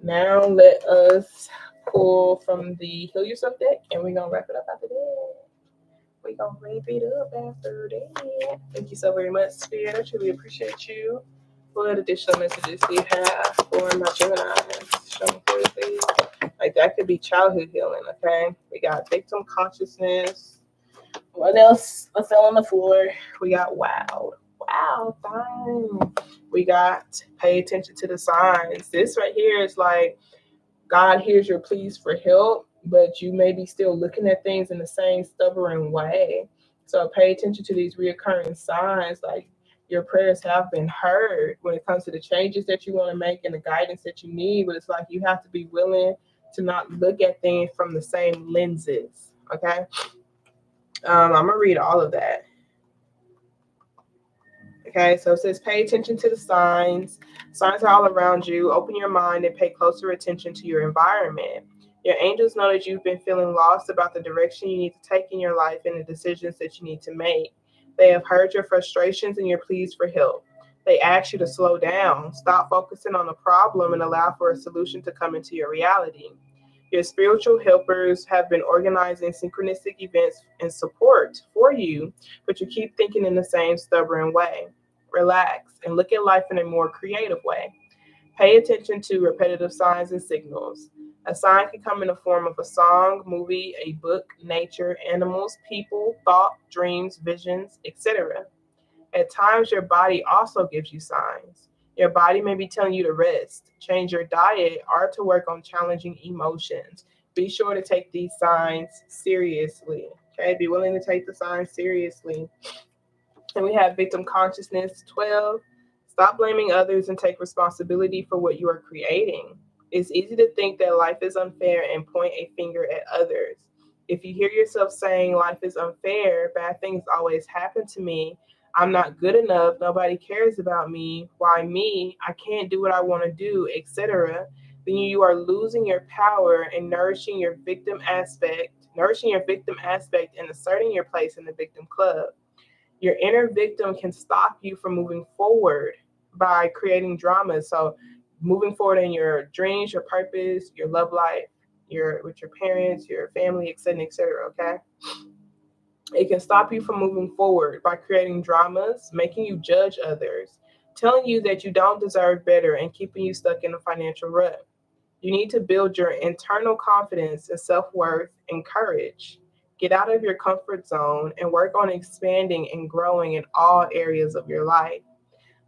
now let us pull from the Heal Yourself deck, and we're gonna wrap it up after that. We're gonna wrap it up after that. Thank you so very much, Spirit. I truly appreciate you. What additional messages do you have for my Geminis? Show me please. Like that could be childhood healing, okay? We got victim consciousness. What else? What's on the floor? We got wow. Wow, fine. We got pay attention to the signs. This right here is like God hears your pleas for help, but you may be still looking at things in the same stubborn way. So pay attention to these reoccurring signs, like your prayers have been heard when it comes to the changes that you want to make and the guidance that you need. But it's like you have to be willing to not look at things from the same lenses. Okay. I'm gonna read all of that. Okay, so it says pay attention to the signs. Signs are all around you. Open your mind and pay closer attention to your environment. Your angels know that you've been feeling lost about the direction you need to take in your life and the decisions that you need to make. They have heard your frustrations and your pleas for help. They ask you to slow down, stop focusing on the problem, and allow for a solution to come into your reality. Your spiritual helpers have been organizing synchronistic events and support for you, but you keep thinking in the same stubborn way. Relax and look at life in a more creative way. Pay attention to repetitive signs and signals. A sign can come in the form of a song, movie, a book, nature, animals, people, thought, dreams, visions, etc. At times, your body also gives you signs. Your body may be telling you to rest, change your diet, or to work on challenging emotions. Be sure to take these signs seriously. Okay, be willing to take the signs seriously. And we have victim consciousness 12. Stop blaming others and take responsibility for what you are creating. It's easy to think that life is unfair and point a finger at others. If you hear yourself saying life is unfair, bad things always happen to me, I'm not good enough, nobody cares about me, why me, I can't do what I want to do, etc., then you are losing your power and nourishing your victim aspect and asserting your place in the victim club. Your inner victim can stop you from moving forward by creating drama. So moving forward in your dreams, your purpose, your love life, your with your parents, your family, etc., etc. Okay. It can stop you from moving forward by creating dramas, making you judge others, telling you that you don't deserve better, and keeping you stuck in a financial rut. You need to build your internal confidence and self worth and courage. Get out of your comfort zone and work on expanding and growing in all areas of your life.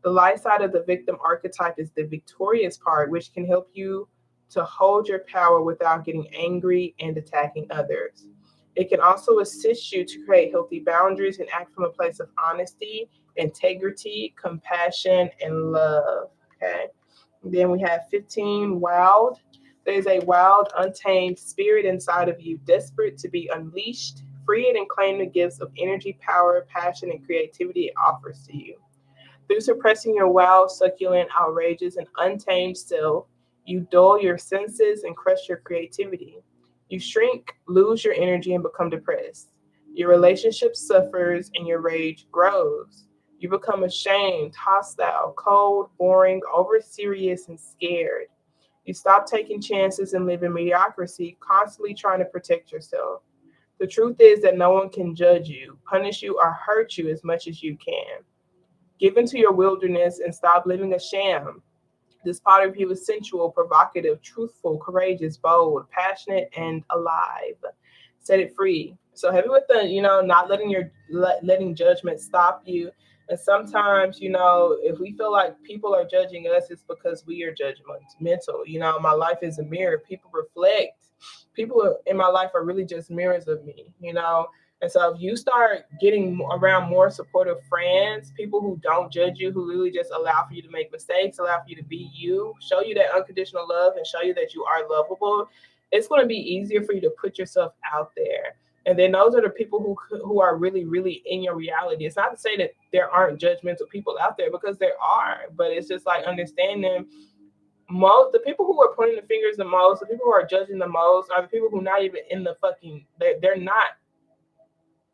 The light side of the victim archetype is the victorious part, which can help you to hold your power without getting angry and attacking others. It can also assist you to create healthy boundaries and act from a place of honesty, integrity, compassion, and love. Okay. Then we have 15, wild. There's a wild, untamed spirit inside of you, desperate to be unleashed. Free it and claim the gifts of energy, power, passion, and creativity it offers to you. Through suppressing your wild, succulent, outrageous, and untamed self, you dull your senses and crush your creativity. You shrink, lose your energy, and become depressed. Your relationship suffers and your rage grows. You become ashamed, hostile, cold, boring, over serious, and scared. You stop taking chances and live in mediocrity, constantly trying to protect yourself. The truth is that no one can judge you, punish you, or hurt you as much as you can. Give into your wilderness and stop living a sham. This part of you is sensual, provocative, truthful, courageous, bold, passionate, and alive. Set it free. So heavy with the, not letting judgment stop you. And sometimes, if we feel like people are judging us, it's because we are judgmental. My life is a mirror. People reflect. People in my life are really just mirrors of me. And so if you start getting around more supportive friends, people who don't judge you, who really just allow for you to make mistakes, allow for you to be you, show you that unconditional love and show you that you are lovable, it's going to be easier for you to put yourself out there. And then those are the people who are really, really in your reality. It's not to say that there aren't judgmental people out there, because there are, but it's just like understanding most the people who are pointing the fingers the most, the people who are judging the most, are the people who not even in the fucking they're not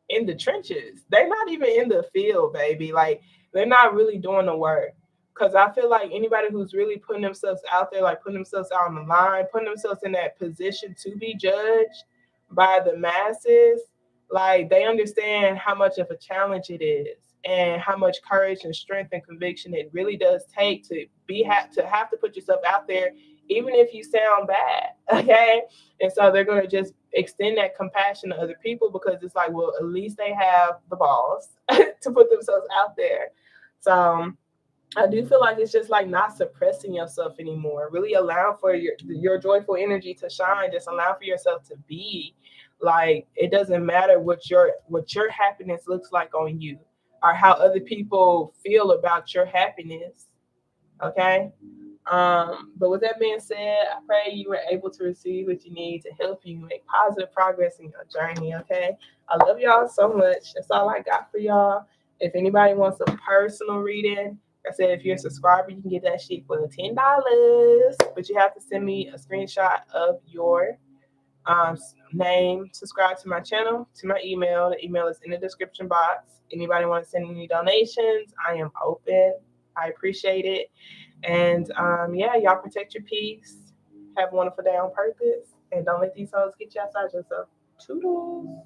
in the trenches. They're not even in the field, baby. Like they're not really doing the work. Cause I feel like anybody who's really putting themselves out there, like putting themselves out on the line, putting themselves in that position to be judged by the masses, like they understand how much of a challenge it is and how much courage and strength and conviction it really does take to have to put yourself out there, even if you sound bad. Okay. And so they're going to just extend that compassion to other people, because it's like, well, at least they have the balls to put themselves out there. So I do feel like it's just like not suppressing yourself anymore. Really allow for your joyful energy to shine. Just allow for yourself to be. Like it doesn't matter what your happiness looks like on you, or how other people feel about your happiness. Okay. But with that being said, I pray you were able to receive what you need to help you make positive progress in your journey. Okay. I love y'all so much. That's all I got for y'all. If anybody wants a personal reading, like I said, if you're a subscriber, you can get that shit for $10. But you have to send me a screenshot of your name, subscribe to my channel, to my email. The email is in the description box. Anybody want to send any donations, I am open. I appreciate it. And yeah, y'all protect your peace. Have a wonderful day on purpose. And don't let these hoes get you outside yourself. Toodles.